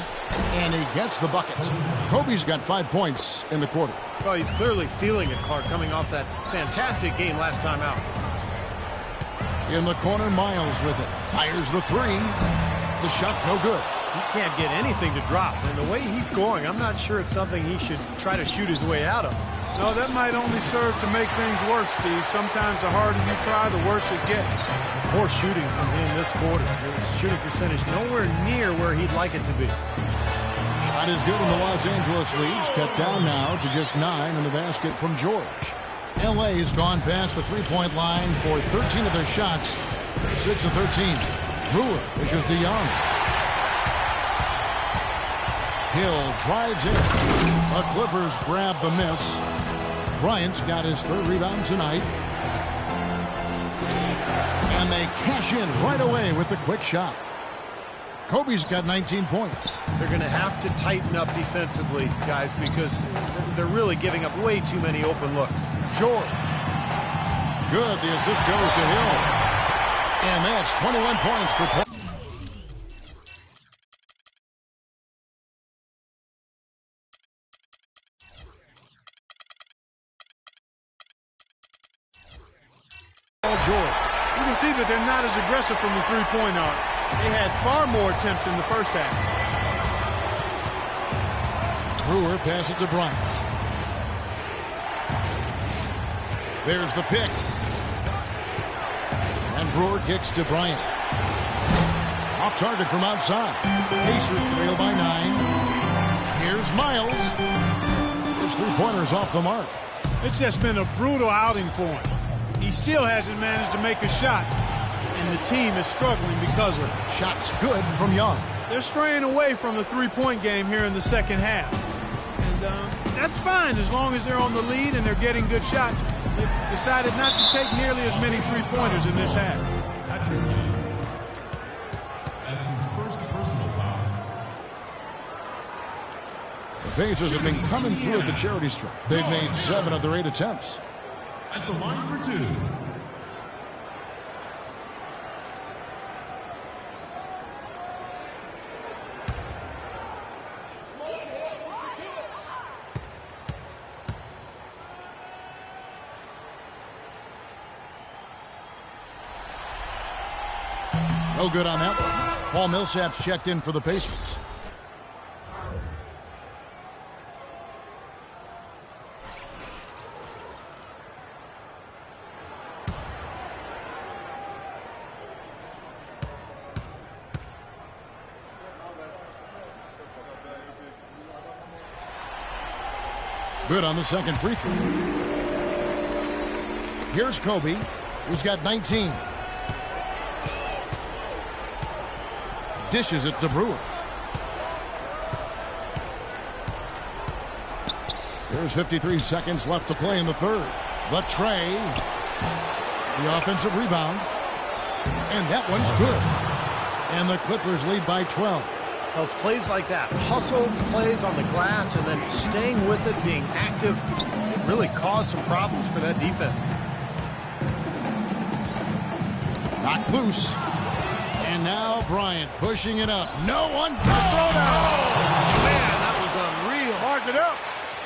And he gets the bucket. Kobe's got 5 points in the quarter. Well, he's clearly feeling it, Clark, coming off that fantastic game last time out. In the corner, Miles with it. Fires the 3. The shot no good. He can't get anything to drop. And the way he's scoring, I'm not sure it's something he should try to shoot his way out of. No, that might only serve to make things worse, Steve. Sometimes the harder you try, the worse it gets. Poor shooting from him this quarter. His shooting percentage nowhere near where he'd like it to be. Shot is good, and the Los Angeles leads cut down now to just 9 in the basket from George. L.A. has gone past the three-point line for 13 of their shots. 6 of 13. Brewer pushes to Young. Hill drives in. The Clippers grab the miss. Bryant's got his 3rd rebound tonight. And they cash in right away with the quick shot. Kobe's got 19 points. They're going to have to tighten up defensively, guys, because they're really giving up way too many open looks. George. Good. The assist goes to Hill. And that's 21 points for Paul. George. You can see that they're not as aggressive from the three-point arc. They had far more attempts in the first half. Brewer passes to Bryant. There's the pick. And Brewer kicks to Bryant. Off target from outside. Pacers trail by 9. Here's Miles. His three-pointer's off the mark. It's just been a brutal outing for him. He still hasn't managed to make a shot. and the team is struggling because of it. Shots good from Young. They're straying away from the three-point game here in the second half. And that's fine as long as they're on the lead and they're getting good shots. They've decided not to take nearly as many three-pointers in this half. That's his first personal foul. The Pacers have been coming through at the charity stripe. They've made 7 of their 8 attempts. At the line for 2. No good on that one. Paul Millsap's checked in for the Pacers. Good on the second free throw. Here's Kobe, who's got 19. Dishes it to Brewer. There's 53 seconds left to play in the third. The tray. The offensive rebound. And that one's good. And the Clippers lead by 12. Well, it's plays like that. Hustle plays on the glass and then staying with it, being active. It really caused some problems for that defense. Knocked loose. And now Bryant pushing it up. No one can throw down. Oh, man, that was unreal. Mark it up.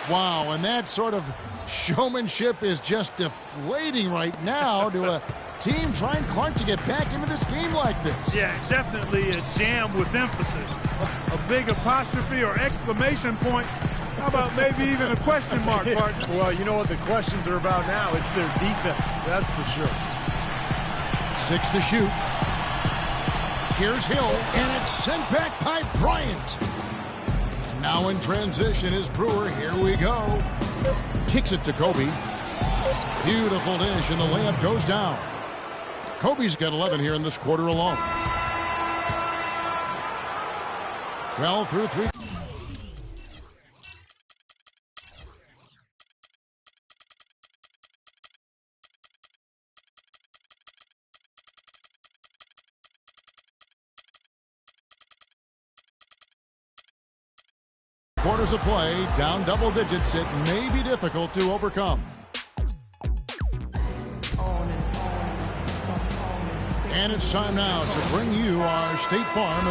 Wow, and that sort of showmanship is just deflating right now to a team trying, Clark, to get back into this game like this. Yeah, definitely a jam with emphasis. A big apostrophe or exclamation point. How about maybe even a question mark, partner? Well, you know what the questions are about now. It's their defense, that's for sure. 6 to shoot. Here's Hill, and it's sent back by Bryant. And now in transition is Brewer. Here we go. Kicks it to Kobe. Beautiful dish, and the layup goes down. Kobe's got 11 here in this quarter alone. Well, through 3. Quarters of play, down double digits. It may be difficult to overcome. And it's time now to bring you our State Farm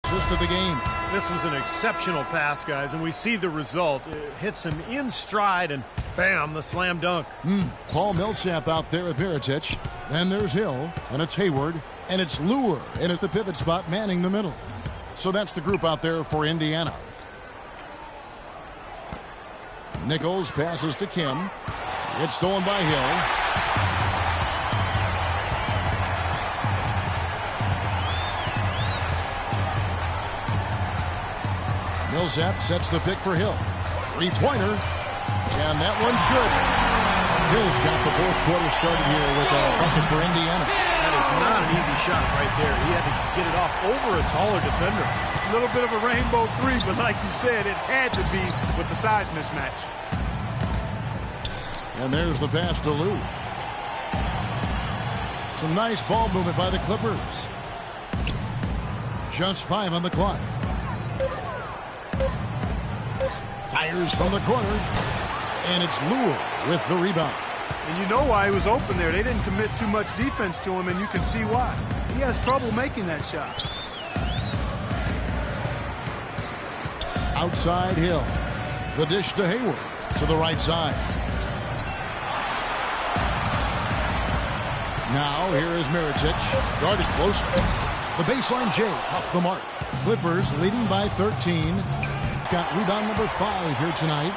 assist of the game. This was an exceptional pass, guys, and we see the result. It hits him in stride, and bam, the slam dunk. Paul Millsap out there with Mirotic. Then there's Hill, and it's Hayward, and it's Lure in at the pivot spot, manning the middle. So that's the group out there for Indiana. Nichols passes to Kim. It's stolen by Hill. Millsap sets the pick for Hill. Three-pointer. And that one's good. Hill's got the fourth quarter started here with a bucket for Indiana. That is not an easy shot right there. He had to get it off over a taller defender. A little bit of a rainbow three, but like you said, it had to be with the size mismatch. And there's the pass to Lou. Some nice ball movement by the Clippers. Just 5 on the clock. Fires from the corner. And it's Lure with the rebound. And you know why he was open there. They didn't commit too much defense to him, and you can see why. He has trouble making that shot. Outside Hill. The dish to Hayward. To the right side. Now here is Mirotic. Guarded closely. The baseline J off the mark. Clippers leading by 13. Got rebound number 5 here tonight.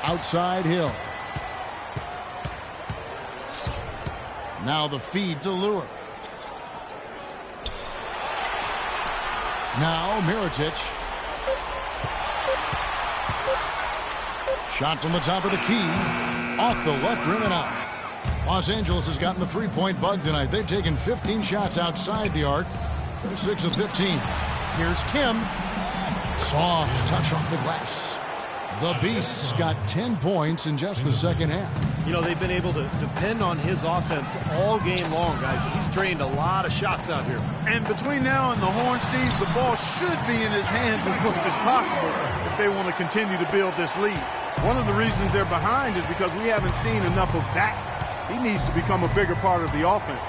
Outside Hill. Now the feed to Lure. Now Mirotic. Shot from the top of the key. Off the left rim and out. Los Angeles has gotten the three-point bug tonight. They've taken 15 shots outside the arc. They're 6 of 15. Here's Kim. Soft touch off the glass. The Beasts got 10 points in just the second half. You know, they've been able to depend on his offense all game long, guys. He's drained a lot of shots out here. And between now and the horn, Steve, the ball should be in his hands as much as possible if they want to continue to build this lead. One of the reasons they're behind is because we haven't seen enough of that. He needs to become a bigger part of the offense.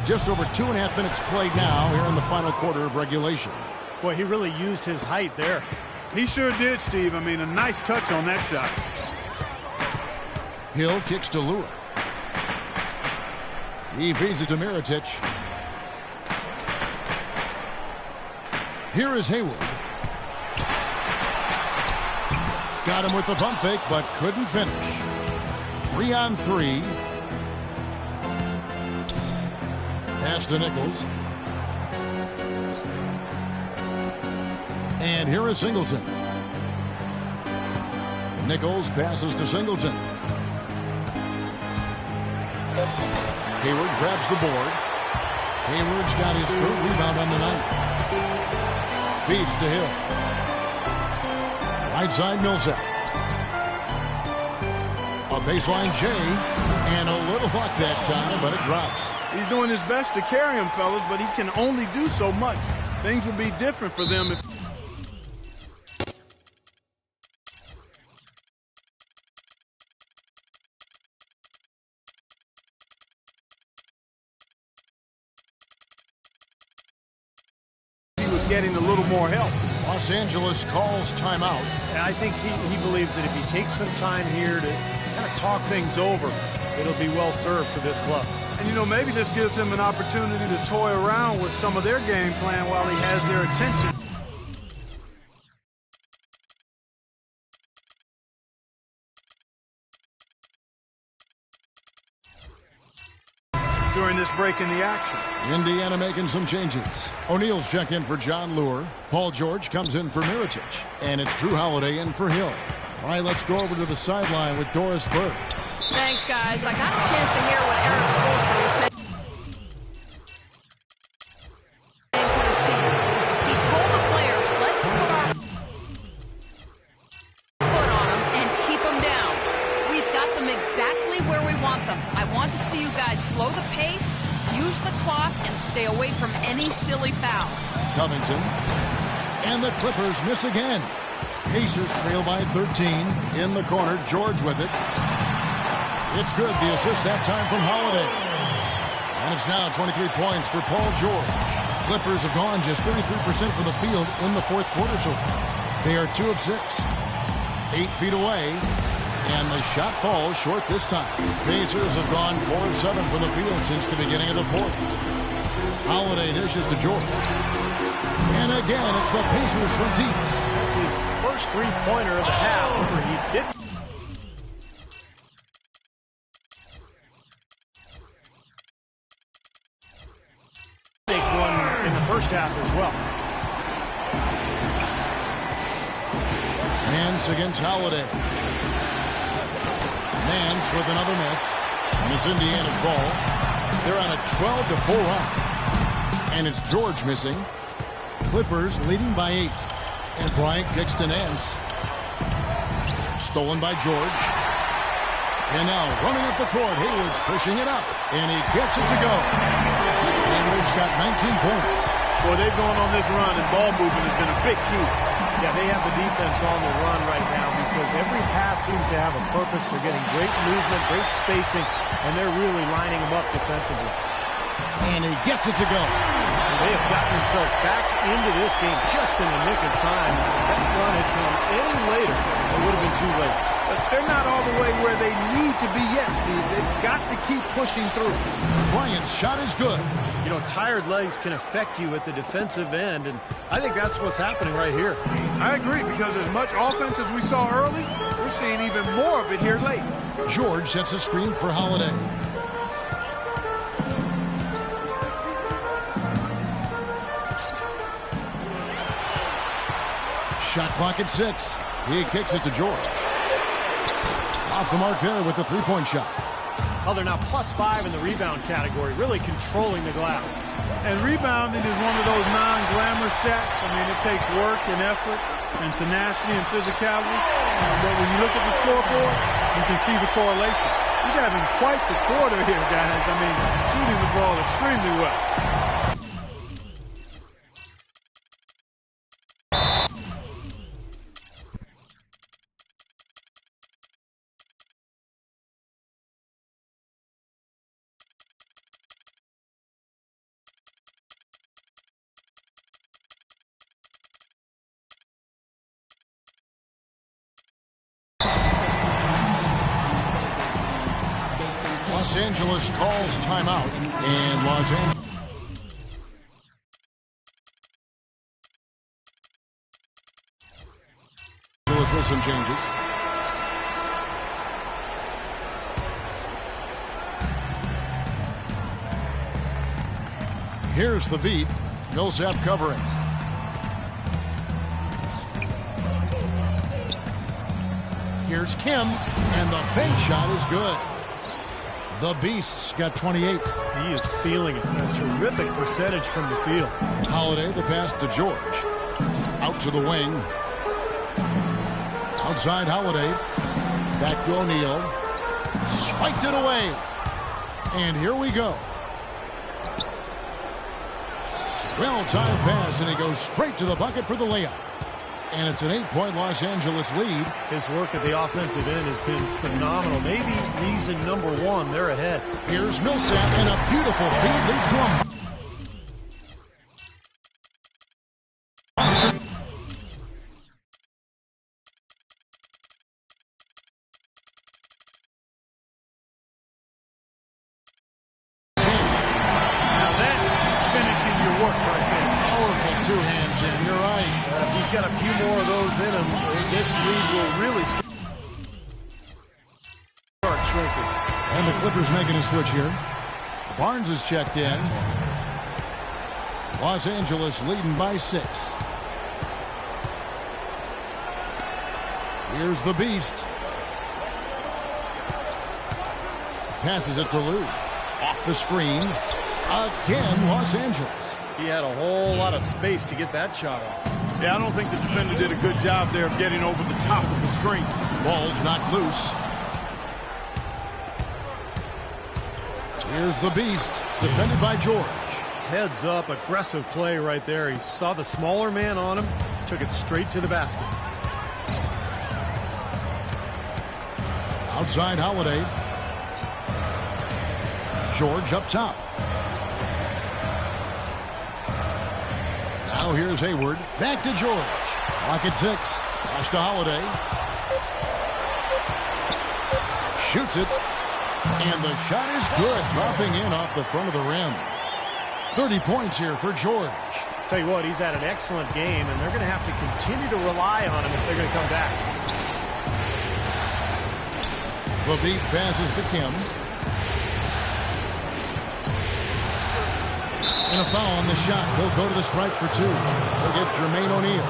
Just over 2.5 minutes played now here in the final quarter of regulation. Boy, he really used his height there. He sure did, Steve. I mean, a nice touch on that shot. Hill kicks to Lure. He feeds it to Mirotic. Here is Hayward. Got him with the pump fake, but couldn't finish. 3-on-3. Pass to Nichols. And here is Singleton. Nichols passes to Singleton. Hayward grabs the board. Hayward's got his third rebound on the night. Feeds to Hill. Right side Millsap. A baseline J. And a little luck that time, but it drops. He's doing his best to carry him, fellas, but he can only do so much. Things would be different for them if... he was getting a little more help. Los Angeles calls timeout. And I think he believes that if he takes some time here to kind of talk things over, it'll be well served for this club. And, you know, maybe this gives him an opportunity to toy around with some of their game plan while he has their attention. During this break in the action. Indiana making some changes. O'Neal's checked in for John Lure. Paul George comes in for Mirotic. And it's Drew Holiday in for Hill. All right, let's go over to the sideline with Doris Burke. Thanks, guys. I got a chance to hear what Eric Spoelstra was saying to his team. He told the players, let's put our foot on them and keep them down. We've got them exactly where we want them. I want to see you guys slow the pace, use the clock, and stay away from any silly fouls. Covington. And the Clippers miss again. Pacers trail by 13. In the corner, George with it. It's good, the assist that time from Holiday. And it's now 23 points for Paul George. Clippers have gone just 33% from the field in the fourth quarter so far. They are 2 of 6. 8 feet away. And the shot falls short this time. Pacers have gone 4 of 7 from the field since the beginning of the fourth. Holiday dishes to George. And again, it's the Pacers from deep. That's his first three-pointer of the half. Where he didn't. First half as well. Nance against Holiday. Nance with another miss. And it's Indiana's ball. They're on a 12-4 run. And it's George missing. Clippers leading by 8. And Bryant kicks to Nance. Stolen by George. And now running up the court, Hayward's pushing it up. And he gets it to go. Hayward's got 19 points. Boy, they've gone on this run, and ball movement has been a big key. Yeah, they have the defense on the run right now because every pass seems to have a purpose. They're getting great movement, great spacing, and they're really lining them up defensively. And he gets it to go. And they have gotten themselves back into this game just in the nick of time. If that run had come any later, it would have been too late. But they're not all the way where they need to be yet, Steve. They've got to keep pushing through. Bryant's shot is good. You know, tired legs can affect you at the defensive end, and I think that's what's happening right here. I agree, because as much offense as we saw early, we're seeing even more of it here late. George sets a screen for Holiday. Shot clock at 6. He kicks it to George. Off the mark there with the three-point shot. Well, they're now +5 in the rebound category, really controlling the glass. And rebounding is one of those non-glamour stats. I mean, it takes work and effort and tenacity and physicality. But when you look at the scoreboard, you can see the correlation. He's having quite the quarter here, guys. I mean, shooting the ball extremely well. Los Angeles calls timeout, and Los Angeles with some changes. Here's the beat. Millsap covering. Here's Kim, and the bank shot is good. The Beasts got 28. He is feeling it. A terrific percentage from the field. Holiday, the pass to George. Out to the wing. Outside Holiday. Back to O'Neal. Swiped it away. And here we go. Well-timed pass, and he goes straight to the bucket for the layup. And it's an 8-point Los Angeles lead. His work at the offensive end has been phenomenal. Maybe reason number one, they're ahead. Here's Millsap, and a beautiful feed leads to him. Now that's finishing your work right there. Powerful two hands in. You're right. If he's got a few more of those in him, this lead will really start shrinking. And the Clippers making a switch here. Barnes is checked in. Los Angeles leading by 6. Here's the Beast. Passes it to Lou. Off the screen. Again, Los Angeles. He had a whole lot of space to get that shot off. Yeah, I don't think the defender did a good job there of getting over the top of the screen. Ball's knocked loose. Here's the Beast, defended by George. Heads up, aggressive play right there. He saw the smaller man on him, took it straight to the basket. Outside Holiday. George up top. Now here's Hayward. Back to George. Clock at 6. Pass to Holiday. Shoots it. And the shot is good. Dropping in off the front of the rim. 30 points here for George. Tell you what, he's had an excellent game, and they're going to have to continue to rely on him if they're going to come back. The beat passes to Kim. And a foul on the shot. He'll go to the stripe for 2. He'll get Jermaine O'Neal.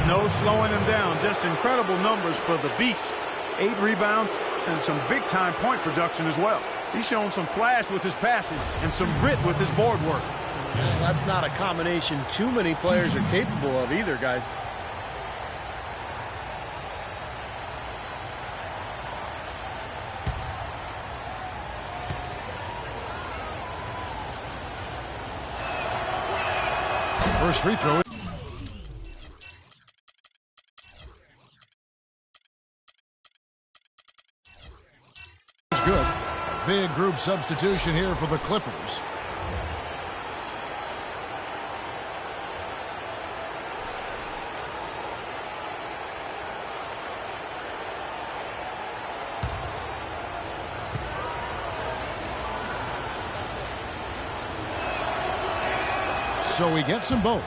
No slowing him down. Just incredible numbers for the Beast. 8 rebounds and some big-time point production as well. He's shown some flash with his passing and some grit with his board work. Well, that's not a combination too many players are capable of either, guys. First free throw. Good. Big group substitution here for the Clippers. So he gets them both.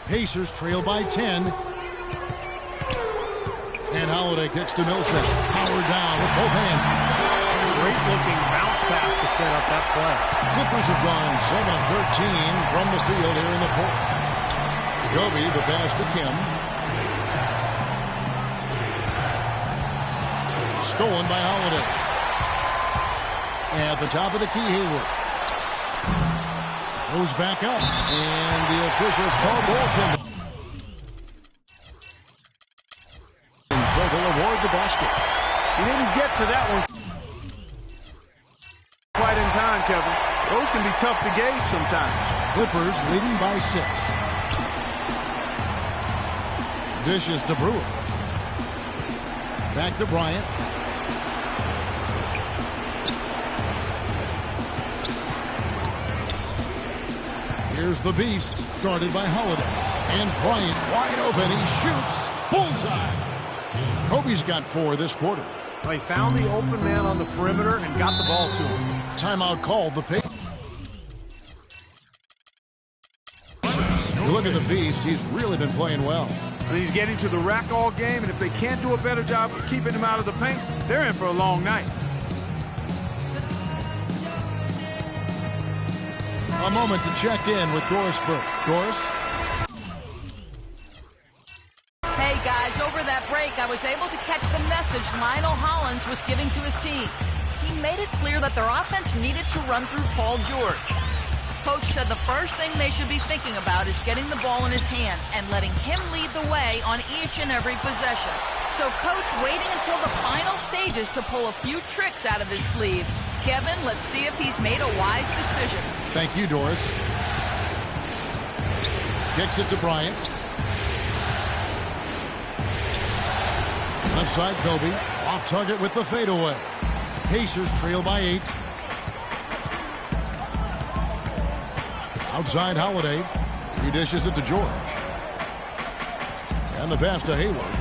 Pacers trail by 10. And Holiday kicks to Millsap. Howard down with both hands. Great looking bounce pass to set up that play. Clippers have gone 7 of 13 from the field here in the fourth. Kobe, the pass to Kim. Stolen by Holiday. At the top of the key, Hayward. Goes back up. And the officials call goaltender. So they'll award the basket. He didn't get to that one quite in time, Kevin. Those can be tough to gauge sometimes. Clippers leading by 6. Dishes to Brewer. Back to Bryant. Here's the beast, guarded by Holiday. And Bryant wide open. He shoots. Bullseye. Kobe's got 4 this quarter. He found the open man on the perimeter and got the ball to him. Timeout called. The Pacers. You look at the beast. He's really been playing well. But he's getting to the rack all game, and if they can't do a better job of keeping him out of the paint, they're in for a long night. A moment to check in with Doris Burke. Doris? Hey, guys, over that break, I was able to catch the message Lionel Hollins was giving to his team. He made it clear that their offense needed to run through Paul George. Coach said the first thing they should be thinking about is getting the ball in his hands and letting him lead the way on each and every possession. So Coach waiting until the final stages to pull a few tricks out of his sleeve. Kevin, let's see if he's made a wise decision. Thank you, Doris. Kicks it to Bryant. Left side, Kobe. Off target with the fadeaway. Pacers trail by 8. Outside Holiday. He dishes it to George. And the pass to Hayward.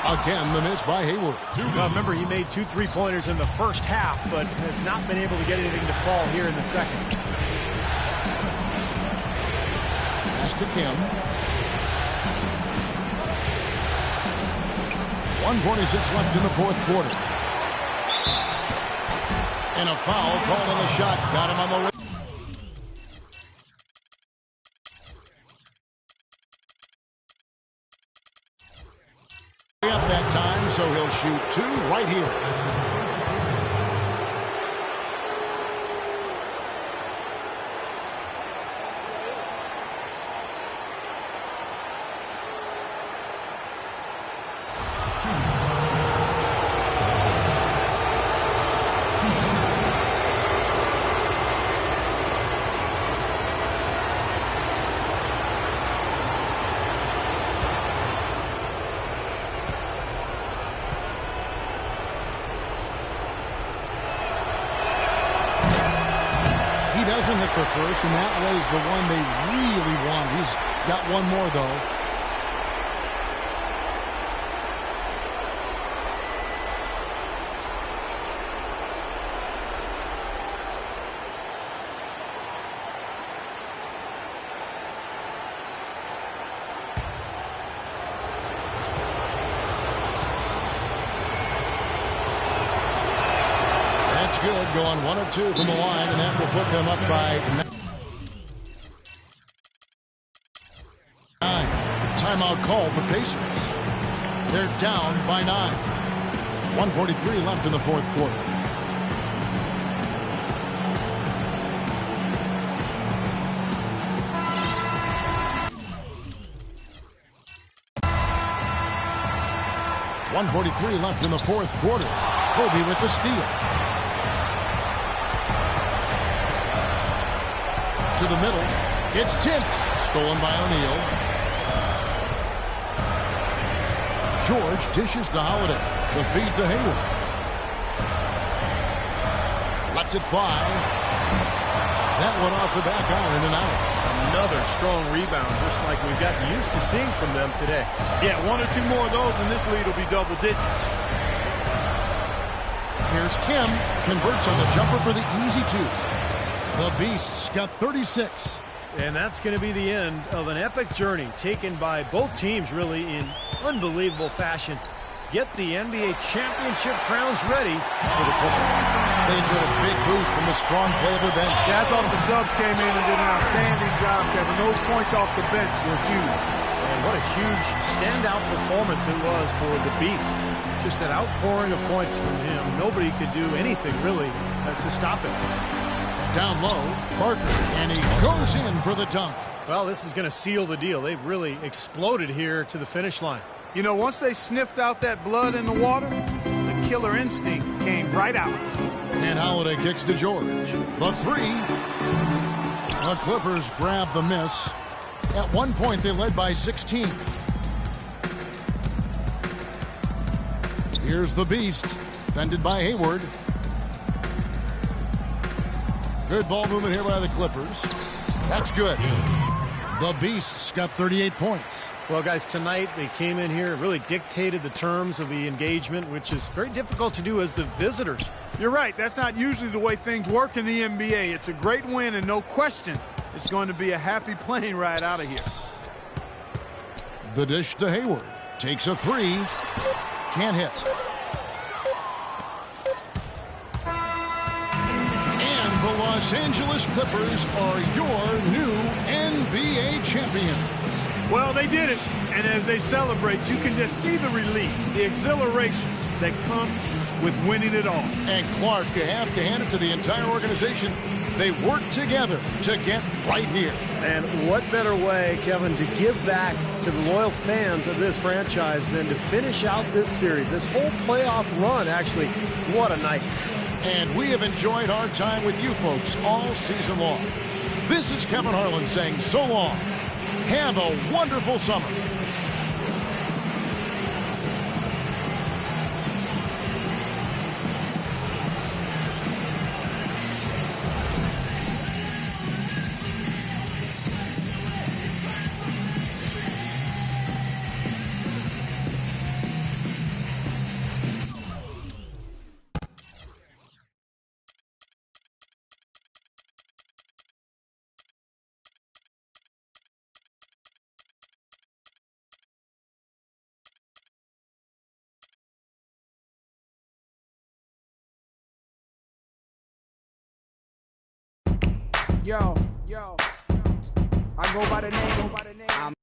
Again, the miss by Hayward. Remember, he made 2 3-pointers in the first half, but has not been able to get anything to fall here in the second. Pass to Kim. 1:46 left in the fourth quarter. And a foul called on the shot. Got him on the way. Up that time, so he'll shoot 2 right here. He doesn't hit the first, and that was the one they really want. He's got one more, though. Good, going 1 of 2 from the line, and that will put them up by 9. Timeout called the Pacers. They're down by 9. 1:43 left in the fourth quarter. .143 left in the fourth quarter. Kobe with the steal. To the middle. It's tipped. Stolen by O'Neal. George dishes to Holiday. The feed to Hayward. Lets it fly. That one off the back iron and out. Another strong rebound, just like we've gotten used to seeing from them today. Yeah, 1 or 2 more of those, and this lead will be double digits. Here's Kim. Converts on the jumper for the easy two. The Beasts got 36. And that's going to be the end of an epic journey taken by both teams, really, in unbelievable fashion. Get the NBA championship crowns ready for the Clippers. They enjoyed a big boost from the strong play of their bench. Yeah, I thought the subs came in and did an outstanding job, Kevin. Those points off the bench were huge. And what a huge standout performance it was for the Beast. Just an outpouring of points from him. Nobody could do anything, really, to stop him. Down low, Parker, and he goes in for the dunk. Well, this is going to seal the deal. They've really exploded here to the finish line. You know, once they sniffed out that blood in the water, the killer instinct came right out. And Holiday kicks to George. The three. The Clippers grab the miss. At one point, they led by 16. Here's the Beast, defended by Hayward. Good ball movement here by the Clippers. That's good. The Beasts got 38 points. Well, guys, tonight they came in here and really dictated the terms of the engagement, which is very difficult to do as the visitors. You're right. That's not usually the way things work in the NBA. It's a great win, and no question, it's going to be a happy plane ride out of here. The dish to Hayward. Takes a three. Can't hit. And the Los Angeles Clippers are your new NBA champions. Well, they did it. And as they celebrate, you can just see the relief, the exhilaration that comes with winning it all. And Clark, you have to hand it to the entire organization. They work together to get right here. And what better way, Kevin, to give back to the loyal fans of this franchise than to finish out this series, this whole playoff run, actually. What a night. And we have enjoyed our time with you folks all season long. This is Kevin Harlan saying so long. Have a wonderful summer. Yo, I go by the name.